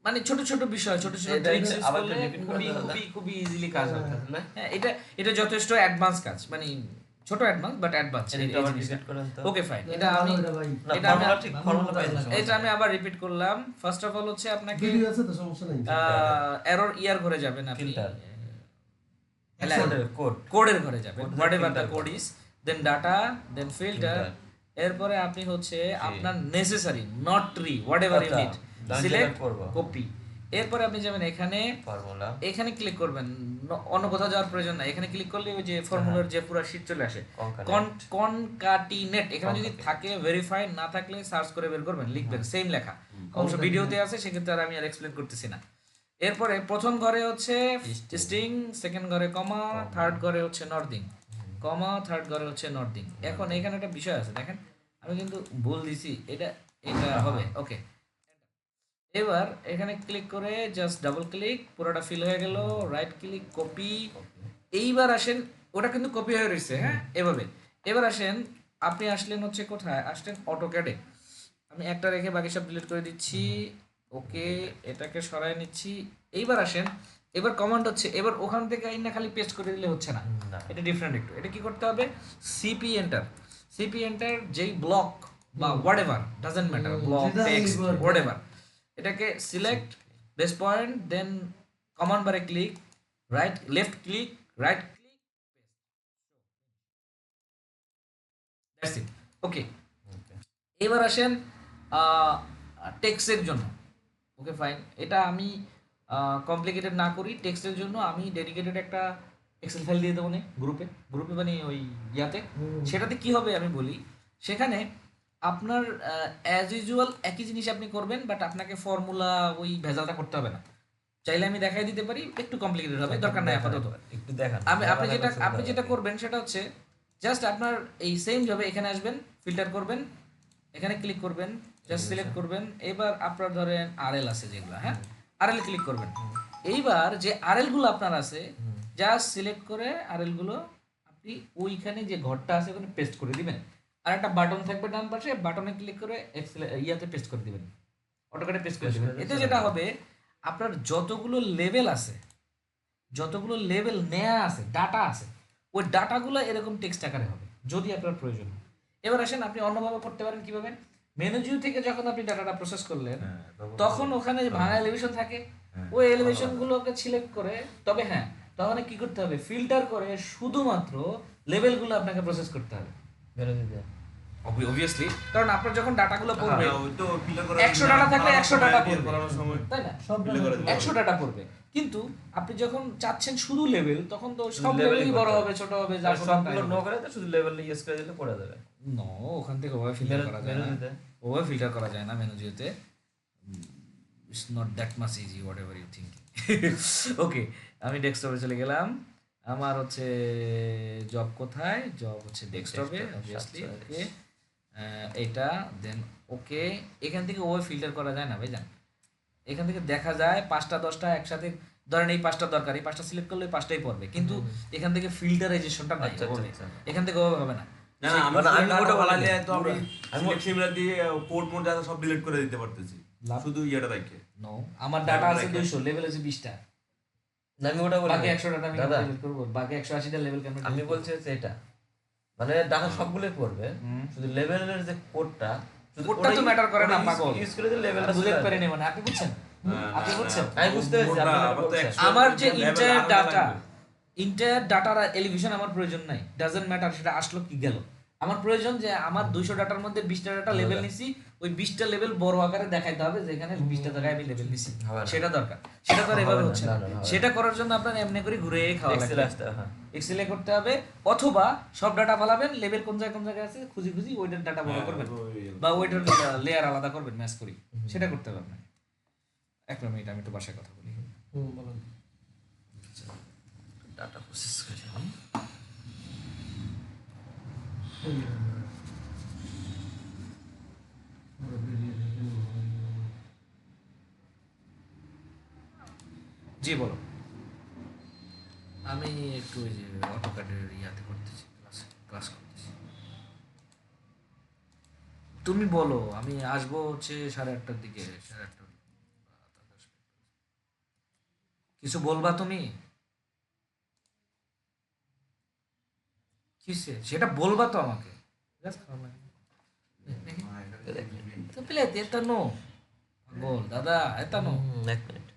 S1: মানে ছোট ছোট বিষয়, ছোট ছোট ট্রিক্স ইউজ করলে খুবই ইজিলি কাজ হয়। হ্যাঁ, এটা যথেষ্ট অ্যাডভান্স কাজ, মানে ছোট advance but advance. Okay, fine, এটা আমি আবার রিপিট করলাম। ফার্স্ট অফ অল হচ্ছে আপনাকে
S3: ভিডিও আছে তো সমস্যা নাই,
S1: এরর ইয়ার ঘরে যাবেন আপনি,
S2: কোড
S1: কোডের ঘরে যাবেন,
S2: Code
S1: whatever the
S2: filter
S1: code
S2: করবো।
S1: Is, then data, then filter.
S2: Filter।
S1: এরপরে আপনি হচ্ছে আপনার necessary not tree whatever you
S2: কথা,
S1: নিড
S2: ডান
S1: সিলেক্ট
S2: select করবো।
S1: কপি। এরপরে আপনি যাবেন এখানে,
S2: ফর্মুলা
S1: এখানে ক্লিক করবেন, অন্য কোথাও যাওয়ার প্রয়োজন নাই, এখানে ক্লিক করলে ওই যে ফর্মুলার যে পুরো শীট চলে আসে,
S2: Concatenate।
S1: কনকাটিনেট। এখানে যদি
S2: Concatenate।
S1: থাকে ভেরিফাই, না থাকলে সার্চ করে বের করবেন, লিখবেন সেম লেখা, অবশ্য ভিডিওতে আছে, সেক্ষেত্রে আর আমি আর এক্সপ্লেন করতেছি না। এরপরে প্রথম ঘরে হচ্ছে স্ট্রিং, সেকেন্ড ঘরে কমা, থার্ড ঘরে হচ্ছে নর্দিং, কমা, থার্ড ঘরে হচ্ছে নর্দিং। এখন এখানে একটা বিষয় আছে দেখেন, আমি কিন্তু ভুল দিছি, এটা এটা হবে ওকে। এবার এখানে ক্লিক করে জাস্ট ডাবল ক্লিক, পুরোটা ফিল হয়ে গেল, রাইট ক্লিক কপি। এইবার আসেন, ওটা কিন্তু কপি হয়ে রয়েছে, হ্যাঁ এভাবে। এবার আসেন, আপনি আসলেন হচ্ছে কোথায়, আসলেন অটোক্যাডে। আমি একটা রেখে বাকি সব ডিলিট করে দিচ্ছি, ওকে, এটাকে সরাই নিচ্ছি। এইবার আসেন, এবার কমান্ড হচ্ছে, এবার ওখান থেকে আইনা খালি পেস্ট করে দিলে হচ্ছে না,
S2: না।
S1: এটা ডিফারেন্ট একটু। এটা কি করতে হবে, সিপি এন্টার, সিপি এন্টার, যেই ব্লক বা whatever doesn't matter, block
S3: যেটা
S1: টেক্সট
S3: এবার
S1: হোয়াট এভার, এটাকে select base point, then command বারে click, right left click, right click, that's it, okay. এবার আসেন টেক্সটের জন্য, ওকে ফাইন। এটা আমি কমপ্লিকেটেড না করি, টেক্সটের জন্য আমি ডেডিকেটেড একটা এক্সেল ফাইল দিয়ে দেবো না গ্রুপে, গ্রুপে মানে ওই ইয়াতে। সেটাতে কি হবে আমি বলি, সেখানে আপনার অ্যাজ ইউজুয়াল একই জিনিস আপনি করবেন, বাট আপনাকে ফর্মুলা ওই ভেজালটা করতে হবে না। চাইলে আমি দেখাই দিতে পারি, একটু কমপ্লিকেটেড হবে, দরকার নাই আপাতত।
S2: একটু দেখান।
S1: আপনি যেটা করবেন সেটা হচ্ছে জাস্ট আপনার এই সেম যাবে, এখানে আসবেন, ফিল্টার করবেন, এখানে ক্লিক করবেন, জাস্ট সিলেক্ট করবেন। এবার আপনার ধরেন আরএল আছে যেগুলো, হ্যাঁ আরএল ক্লিক করবেন। এইবার যে আরএল গুলো আপনার আছে, জাস্ট সিলেক্ট করে আরএল গুলো আপনি ওইখানে যে ঘরটা আছে ওখানে পেস্ট করে দিবেন। আর একটা বাটন থাকবে ডান পাশে, বাটনে ক্লিক করে এক্সেল ইয়াতে পেস্ট করে দিবেন, অটোক্যাডে পেস্ট করে দিবেন। এতে যেটা হবে, আপনার যতগুলো লেভেল আছে, যতগুলো লেভেল নেয়া আছে, ডাটা আছে, ওই ডাটাগুলো এরকম টেক্সট আকারে হবে যদি আপনার প্রয়োজন হয়। এবার আসেন, আপনি অন্যভাবে করতে পারেন কিভাবে, মেনু ভিউ থেকে যখন আপনি ডাটাটা প্রসেস করলেন, তখন ওখানে যে ভাঙা এলিভেশন থাকে, ওই এলিভেশন গুলোকে সিলেক্ট করে, তবে হ্যাঁ তখন কি করতে হবে, ফিল্টার করে শুধুমাত্র লেভেলগুলো আপনাকে প্রসেস করতে হবে অবভিয়াসলি, কারণ আপনার যখন ডাটাগুলো পড়বে, 100 ডাটা থাকলে 100 ডাটা পড়বে, তাই না,
S3: সব
S1: 100 ডাটা পড়বে। কিন্তু আপনি যখন চাচ্ছেন শুধু লেভেল, তখন তো সব লেভেলই বড় হবে ছোট হবে, যা
S2: সবগুলো নো করে তো শুধু লেভেল ইউজ করে দিলে পড়ে যাবে।
S1: নো, ওখান থেকে ওভাবে ফিল্টার করা যায় না, ওভাবে ফিল্টার করা যায় না মেনু জিওতে। It's not that much easy whatever you think. Okay, আমি ডেস্কটপে চলে গেলাম। আমার হচ্ছে জব কোথায়, জব হচ্ছে ডেস্কটপে অবভিয়াসলি, ওকে এটা, দেন ওকে। এখান থেকে ওভাবে ফিল্টার করা যায় না ভাইজান, এখান থেকে দেখা যায় 5টা 10টা একসাথে, ধরেন এই 5টা দরকার, এই 5টা সিলেক্ট করলে 5টাই পড়বে, কিন্তু এখান থেকে ফিল্টারাইজেশনটা নাই, এখান থেকে ওভাবে হবে না।
S4: আমি ওটা বানালে তো আমি সিলেকশন দিয়ে কোড মোড যা সব ডিলিট করে দিতে পারতেছি, শুধু ইয়েটা রাখে।
S1: নো, আমার ডাটা আছে 200, লেভেল আছে 20টা,
S2: আমি ওটা বলি
S1: বাকি 100 ডাটা আমি ডিলিট করব, বাকি 180টা লেভেল কেন?
S2: আমি বলছি হচ্ছে এটা, মানে ডাটা সবগুলোই পড়বে, শুধু লেভেলের যে কোডটা,
S1: কোডটা তো ম্যাটার করে না পাগল,
S2: ইউজ করে দিলে লেভেলটা
S1: বুঝতে পারেনি মানে, আপনি বুঝছেন, আপনি বুঝছেন,
S2: আমি বুঝতে পারছি আপনি বলছেন।
S1: আমার যে ইন্টায়ার ডাটার এলিভেশন আমার প্রয়োজন নাই, ডাজন্ট ম্যাটার সেটা আসলো কি গেল। আমার প্রয়োজন যে আমার 200 ডাটার মধ্যে 20টা ডাটা লেভেল নিছি, ওই 20টা লেভেল বড় আকারে দেখাইতে হবে যেখানে 20টা জায়গায় আমি লেভেল নিছি, সেটা দরকার। সেটা তো আর এভাবে হচ্ছে না, সেটা করার জন্য আপনার এমনি করে ঘুরে খাওয়া লাগবে, এক্সেলে করতে হবে, অথবা সব ডাটা ফালাবেন, লেভেল কোন জায়গায় আছে খুঁজি খুঁজি ওইটার ডাটা বড় করবেন, বা ওইটার লেয়ার আলাদা করবেন ম্যাচ করি, সেটা করতে হবে আপনার। এক মিনিট, আমি একটু বাসায় কথা বলি।
S3: বলেন।
S2: ডাটা প্রসেস করে
S1: জি বলো। আমি একটু ওই যে অটোক্যাডের ইয়াতে করতেছি, ক্লাস করতেছি। তুমি বলো, আমি আসবো হচ্ছে 8:30টার দিকে, 8:30। কিছু বলবা তুমি, কিসে সেটা বলবা তো আমাকে, তো প্লে এটা নো বল দাদা, এটা নো।
S2: এক মিনিট।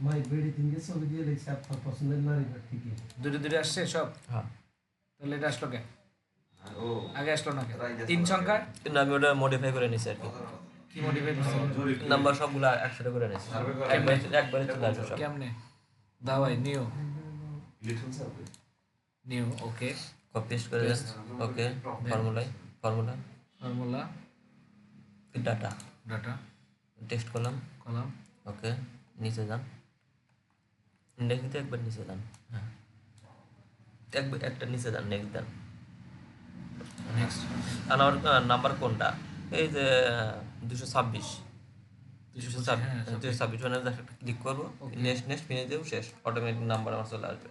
S3: মাই বেড়ি তিনকে ছবি দিয়ে লিখছে আপনার পছন্দের নারী ঠিকই
S1: দূরে আসছে সব।
S2: হ্যাঁ
S1: তাহলে এটা আসলো কে?
S4: ও
S1: আগে আসলো না কে? 3 সংখ্যায়
S2: কিন্তু আমি ওটা মডিফাই করে নিছি আর কি,
S1: কি মডিফাই করছে?
S2: নাম্বার সবগুলো একসাথে করে নিছি, একবারে চলে আসবে সব।
S1: কেমনে দাওয়াই new
S4: election survey
S1: new okay
S2: copy paste করে then, okay formula
S1: formula
S2: data
S1: data
S2: text করলাম,
S1: কলাম
S2: ওকে নিচে যান, নেক্সট দিতে একবার নিচে যান, হ্যাঁ একবার একটা নিচে যান, নেক্সট দেন।
S1: নেক্সট
S2: আর আমার নাম্বার কোনটা, এই যে 226 226 মানে একটা ক্লিক করবো, নেক্সট ফিনিশ দেবো, শেষ, অটোমেটিক নাম্বার আমার চলে আসবে।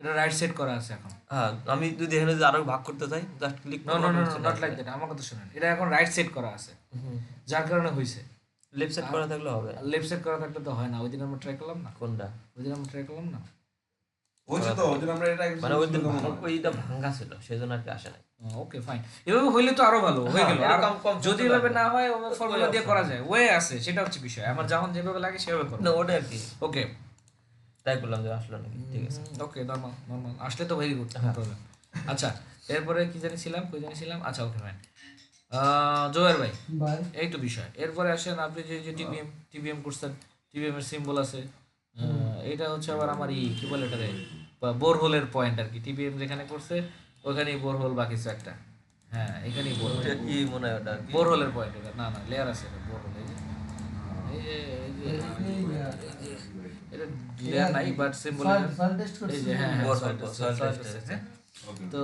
S1: এটা রাইট সেট করা আছে এখন।
S2: হ্যাঁ আমি যদি এখানে যদি আরো ভাগ করতে চাই just click
S1: no no no not like that, আমার কথা শুনেন, এটা এখন রাইট সেট করা আছে যার কারণে হইছে।
S2: লেফট সাইড করা থাকলে হবে,
S1: লেফট সেট করা থাকলে তো হয় না। ওই দিন আমরা ট্রাই করলাম না,
S2: কোনটা
S4: হয়েছে তো ওদের আমরা এটা
S2: মানে ওই দিন ওইটা ভাঙা ছিল সেজন্য আর কি আসে নাই।
S1: ওকে ফাইন, এভাবে হইলে তো আরো ভালো হয়ে গেল। আর
S2: কম
S1: যদি এভাবে না হয় ফর্মুলা দিয়ে করা যায়, ওয়ে আছে, সেটা হচ্ছে বিষয়। আমার যখন যেভাবে লাগে সেভাবে করব।
S2: না ওটা আর কি
S1: ওকে
S2: তাই করলাম যে আসলো নাকি, ঠিক আছে
S1: ওকে নরমাল আসলে তো ভেরি গুড, প্রবলেম। আচ্ছা এরপরে কি জানিছিলাম, আচ্ছা ওকে ফাইন। জোয়ার ভাই
S3: ভাই
S1: এই তো বিষয়। এরপরে আসেন আপনি যে টিবিএম করছেন, টিবিএম এর সিম্বল আছে। এটা হচ্ছে আবার আমার কি বলে এটারে, বোরহোলের পয়েন্ট আর কি। টিবিএম যেখানে করছে ওখানেই বোরহোল বা কিছু একটা, হ্যাঁ এখানেই বোরহোল,
S2: এটা কি মনে হয় ওটা কি
S1: বোরহোলের পয়েন্ট। এটা না লেয়ার আছে, এটা বোরহোল। এই যে এটা লেয়ার নাই বাট সিম্বল,
S3: সয়েল টেস্ট করছি
S1: এই যে হ্যাঁ
S2: Borehole, soil
S1: soil
S2: test,
S1: test, হ্যাঁ। তো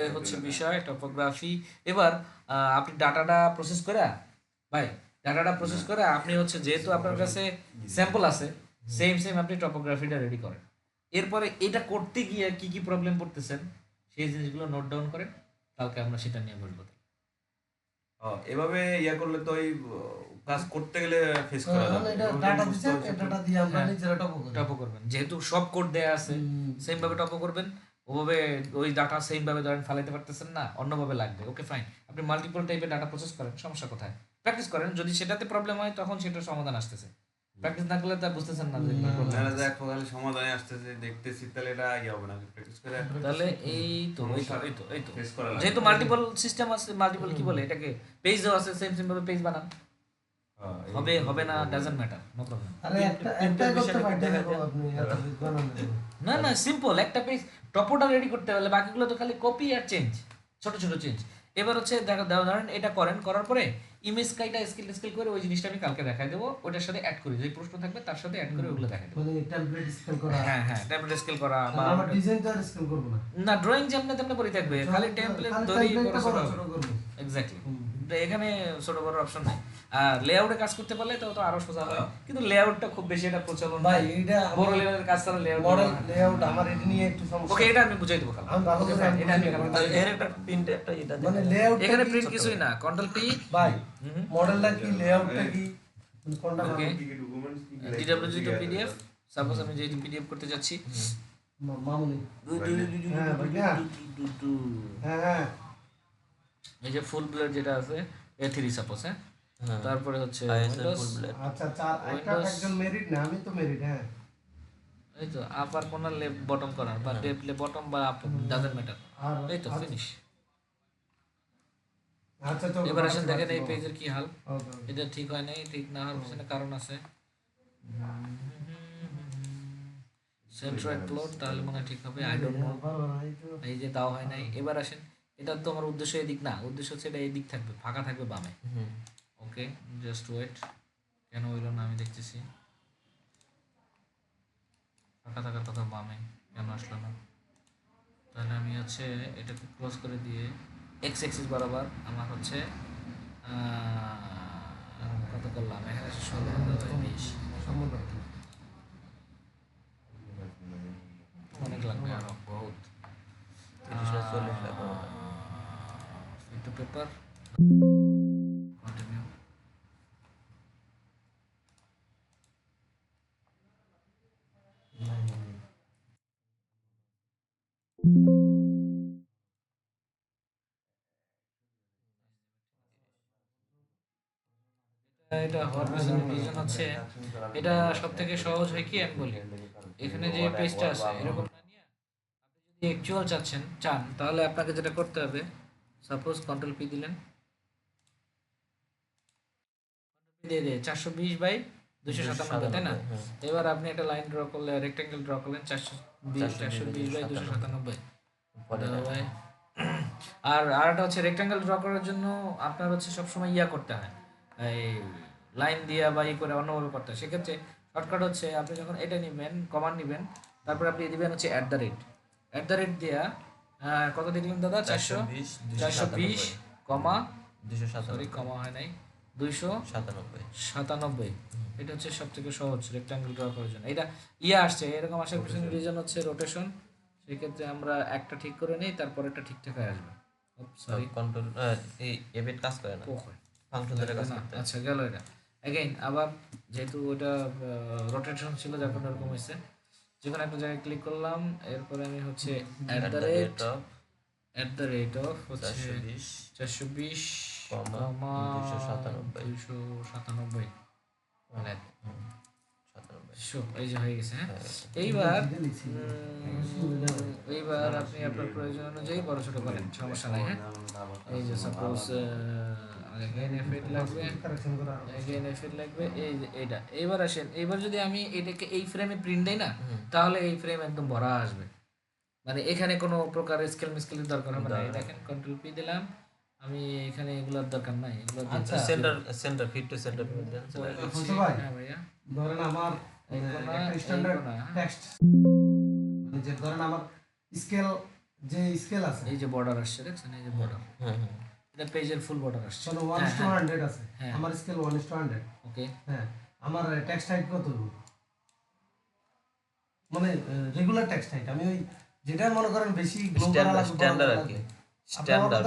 S1: এই হচ্ছে বিষয় টপোগ্রাফি। এবার আপনি ডাটাটা প্রসেস করে আপনি হচ্ছে, যেহেতু আপনার কাছে স্যাম্পল আছে, সেম আপনি টপোগ্রাফিটা রেডি করেন। এরপরে এটা করতে গিয়ে কি কি প্রবলেম পড়তেছেন সেই জিনিসগুলো নোট ডাউন করেন, কালকে আমরা সেটা নিয়ে বলবো।
S4: এভাবে ইয়া করলে তো ওই কাজ করতে গেলে ফেস করা যাবে।
S3: এটা ডাটা দিছেন, এই ডাটা দিয়ে আমরা নিজেরা টপ করি।
S1: টপো করবেন, যেহেতু সব কোড দেয়া আছে সেম ভাবে টপো করবেন। ওভাবে ওই ডাটা সেম ভাবে ধরেন ফালাইতে পারতেছেন না, অন্যভাবে লাগবে। ওকে ফাইন, আপনি মাল্টিপল টাইপের ডাটা প্রসেস করেন, সমস্যা কোথায়? প্র্যাকটিস করেন, যদি সেটাতে প্রবলেম হয় তখন সেটার সমাধান আসতেছে। প্র্যাকটিস না করলে তা বুঝতেছেন না যে কি problem
S4: না
S1: আসতেছে।
S4: দেখো তাহলে সমাধানে আসতেছে দেখতেছি, তাহলে এটা ইয়ে হবে না, প্র্যাকটিস করে
S1: তাহলে এই তো
S4: ফেস করা লাগবে।
S1: যেহেতু মাল্টিপল সিস্টেম আছে, মাল্টিপল কি বলে এটাকে, পেজও আছে, সেম ভাবে পেজ বানান, হবে না ডাজন্ট ম্যাটার, নো প্রবলেম।
S3: আরে একটা করতে পারতে হবে আপনি এত বানানো
S1: না সিম্পল একটা পেজ টপোটা রেডি করতে হলে বাকিগুলো তো খালি কপি আর চেঞ্জ, ছোট চেঞ্জ। এবার হচ্ছে দেখো ধরেন এটা করার পরে ইমেজ কাইটা স্কেল করে ওই জিনিসটা আমি কালকে দেখাই দেবো, ওটার সাথে অ্যাড করি, যে প্রশ্ন থাকবে তার সাথে অ্যাড করে ওগুলো দেখাই দেবো।
S3: মানে টেমপ্লেট স্কেল করা,
S1: হ্যাঁ টেমপ্লেট স্কেল করা বা
S3: আমরা ডিজাইন তো আর স্কেল করব না,
S1: না ড্রয়িং যেমন তেমন করে থাকবে, খালি টেমপ্লেট ধরে
S3: ছোট
S1: ছোট
S3: করব।
S1: এক্স্যাক্টলি, এখানে ছোট বড় অপশন নাই। আর লেআউটে কাজ করতে পারলে তো আরো সোজা হয়, কিন্তু লেআউটটা খুব বেশি এটা প্রচলন
S3: ভাই
S1: নাই।
S3: এটা
S1: বড় লেভেলের কাজ ছাড়া লেআউট
S3: মডেল লেআউট আমার এটা নিয়ে একটু সমস্যা।
S1: ওকে এটা আমি বুঝাই দেবো কাল।
S3: আমি ভালো
S1: Okay,
S3: করে
S1: fine, এটা আমি কালকে বুঝাই
S2: এর
S1: দেবো।
S2: একটা প্রিন্ট একটা এটা
S3: মানে লেআউট
S1: এখানে প্রিন্ট কিছুই না, কন্ট্রোল পি
S3: ভাই মডেলটা কি লেআউটটা কি কোনটা
S1: ওকে
S4: কি কি ডকুমেন্টস কি
S1: ডিডব্লিউজি টু পিডিএফ। সাপোজ আমি যে পিডিএফ করতে যাচ্ছি,
S3: মামুনি হ্যাঁ ভাইয়া হ্যাঁ
S1: এই যে ফুল ব্লেড যেটা আছে A3 সাপোজ, হ্যাঁ।
S2: হ্যাঁ
S1: তারপরে হচ্ছে
S2: আইএসএল
S1: উইন্ডোজ,
S2: ফুল ব্লেড,
S3: আচ্ছা চার একটা একজন মেরিট না, আমি তো মেরিট। হ্যাঁ
S1: এই তো আপার কোর্নার লেফট বটম কর্নার বা লেফট বটম বা আপ, ডাজন্ট ম্যাটার,
S3: আর
S1: এই তো ফিনিশ।
S3: আচ্ছা তো
S1: এবার আসেন দেখেন এই পেজের কি হাল,
S3: ওকে
S1: এটা ঠিক হয় নাই, ঠিক না হওয়ার পিছনে কারণ আছে। সেন্ট্রয়েড প্লট তাহলে মনে হয় ঠিক হবে, আই ডোন্ট নো।
S3: ভালো না এই তো
S1: এই যে তাও হয় নাই। এবার আসেন, এটা তো আমার উদ্দেশ্য এদিক না, উদ্দেশ্য হচ্ছে এটা এদিক থাকবে, ফাঁকা থাকবে বামে। ওকে জাস্ট ওয়েট, কেন হইলো না আমি দেখতেছি, ফাঁকা থাকার কথা বামে, কেন আসলো না? তাহলে আমি হচ্ছে এটাকে ক্লোজ করে দিয়ে এক্স এক্সিস বরাবর আমার হচ্ছে কত করলাম এখানে 16
S3: সম্বন্ধ
S1: অনেক লাগবে আরো বহুত।
S2: 40 লাগবে।
S1: একটু পেপার কন্টিনিউ। এটা এটা হওয়ার পিছনে রিজন হচ্ছে, এটা সব থেকে সহজ হয় কি আমি বলি, এখানে যে পেজটা আছে এরকম না নিয়ে আপনি যদি অ্যাকচুয়াল চান তাহলে আপনাকে যেটা করতে হবে, সাপোজ কন্ট্রোল পি দিলেন, দিয়ে 420/297, তাই না? এবার আপনি একটা লাইন ড্র করলে, রেক্টেঙ্গেল ড্র করলেন 420/297 আর আরেকটা হচ্ছে রেক্টেঙ্গেল ড্র করার জন্য আপনার হচ্ছে সবসময় করতে হয়, এই লাইন দিয়া বা করে অন্যভাবে করতে হয়। সেক্ষেত্রে শর্টকাট হচ্ছে আপনি যখন এটা নেবেন, কমান্ড নেবেন, তারপর আপনি দিবেন হচ্ছে @ দিয়া কত দিলেন দাদা? 420, কমা 297, কমা হয় নাই, 297। এটা হচ্ছে সব থেকে সহজ রেক্টাঙ্গেল ড্র করার জন্য। এটা আসছে এরকম আসার পিছনে রিজন হচ্ছে রোটেশন। সেক্ষেত্রে আমরা একটা ঠিক করে নেই, তারপর একটা ঠিকঠাক হয়ে আসবে। সরি,
S2: কন্ট্রোল এই এবিট কাজ করে না, ফাংশন ধরে কাজ করতে।
S1: আচ্ছা গেল এটা। এগেইন আবার যেহেতু ওটা রোটেশন ছিল যার কারণে এরকম হয়েছে, যেখানে একটা জায়গায় ক্লিক করলাম, এরপরে আমি হচ্ছে @ হচ্ছে 420, 297 মানে এই যে হয়ে গেছে। হ্যাঁ, এইবার আপনি আপনার প্রয়োজন অনুযায়ী বড় ছোট করেন, সমস্যা নাই। হ্যাঁ, এই যে সাপোজ এগেইন এফেক্ট লাগবে, এই যে এটা। এইবার আসেন, এইবার যদি আমি এটাকে এই ফ্রেমে প্রিন্ট দেই না, তাহলে এই ফ্রেম একদম ভরা আসবে, মানে এখানে কোনো প্রকার স্কেল মিস্কেলের দরকার হবে না। এই দেখেন কন্ট্রোল পি দিলাম, আমি এখানে এগুলোর দরকার নাই, এগুলো
S2: সেন্টার ফিট টু সেন্টার দেন।
S1: হ্যাঁ ভাইয়া,
S3: ধরেন আমার একটা স্ট্যান্ডার্ড টেক্সট, মানে যে ধরেন আমার স্কেল আছে,
S1: এই যে বর্ডার আসছে দেখছেন, এই যে বর্ডার, এটা পেজের ফুল বর্ডার আসছে,
S3: চলো 1:100 আছে, আমার স্কেল 1:100।
S1: ওকে,
S3: হ্যাঁ, আমার টেক্সট হাইট কত? মানে রেগুলার টেক্সট হাইট, আমি ওই যেটা মনে করেন বেশি গ্লো করা লাগবে,
S2: স্ট্যান্ডার্ড আর কি, স্ট্যান্ডার্ড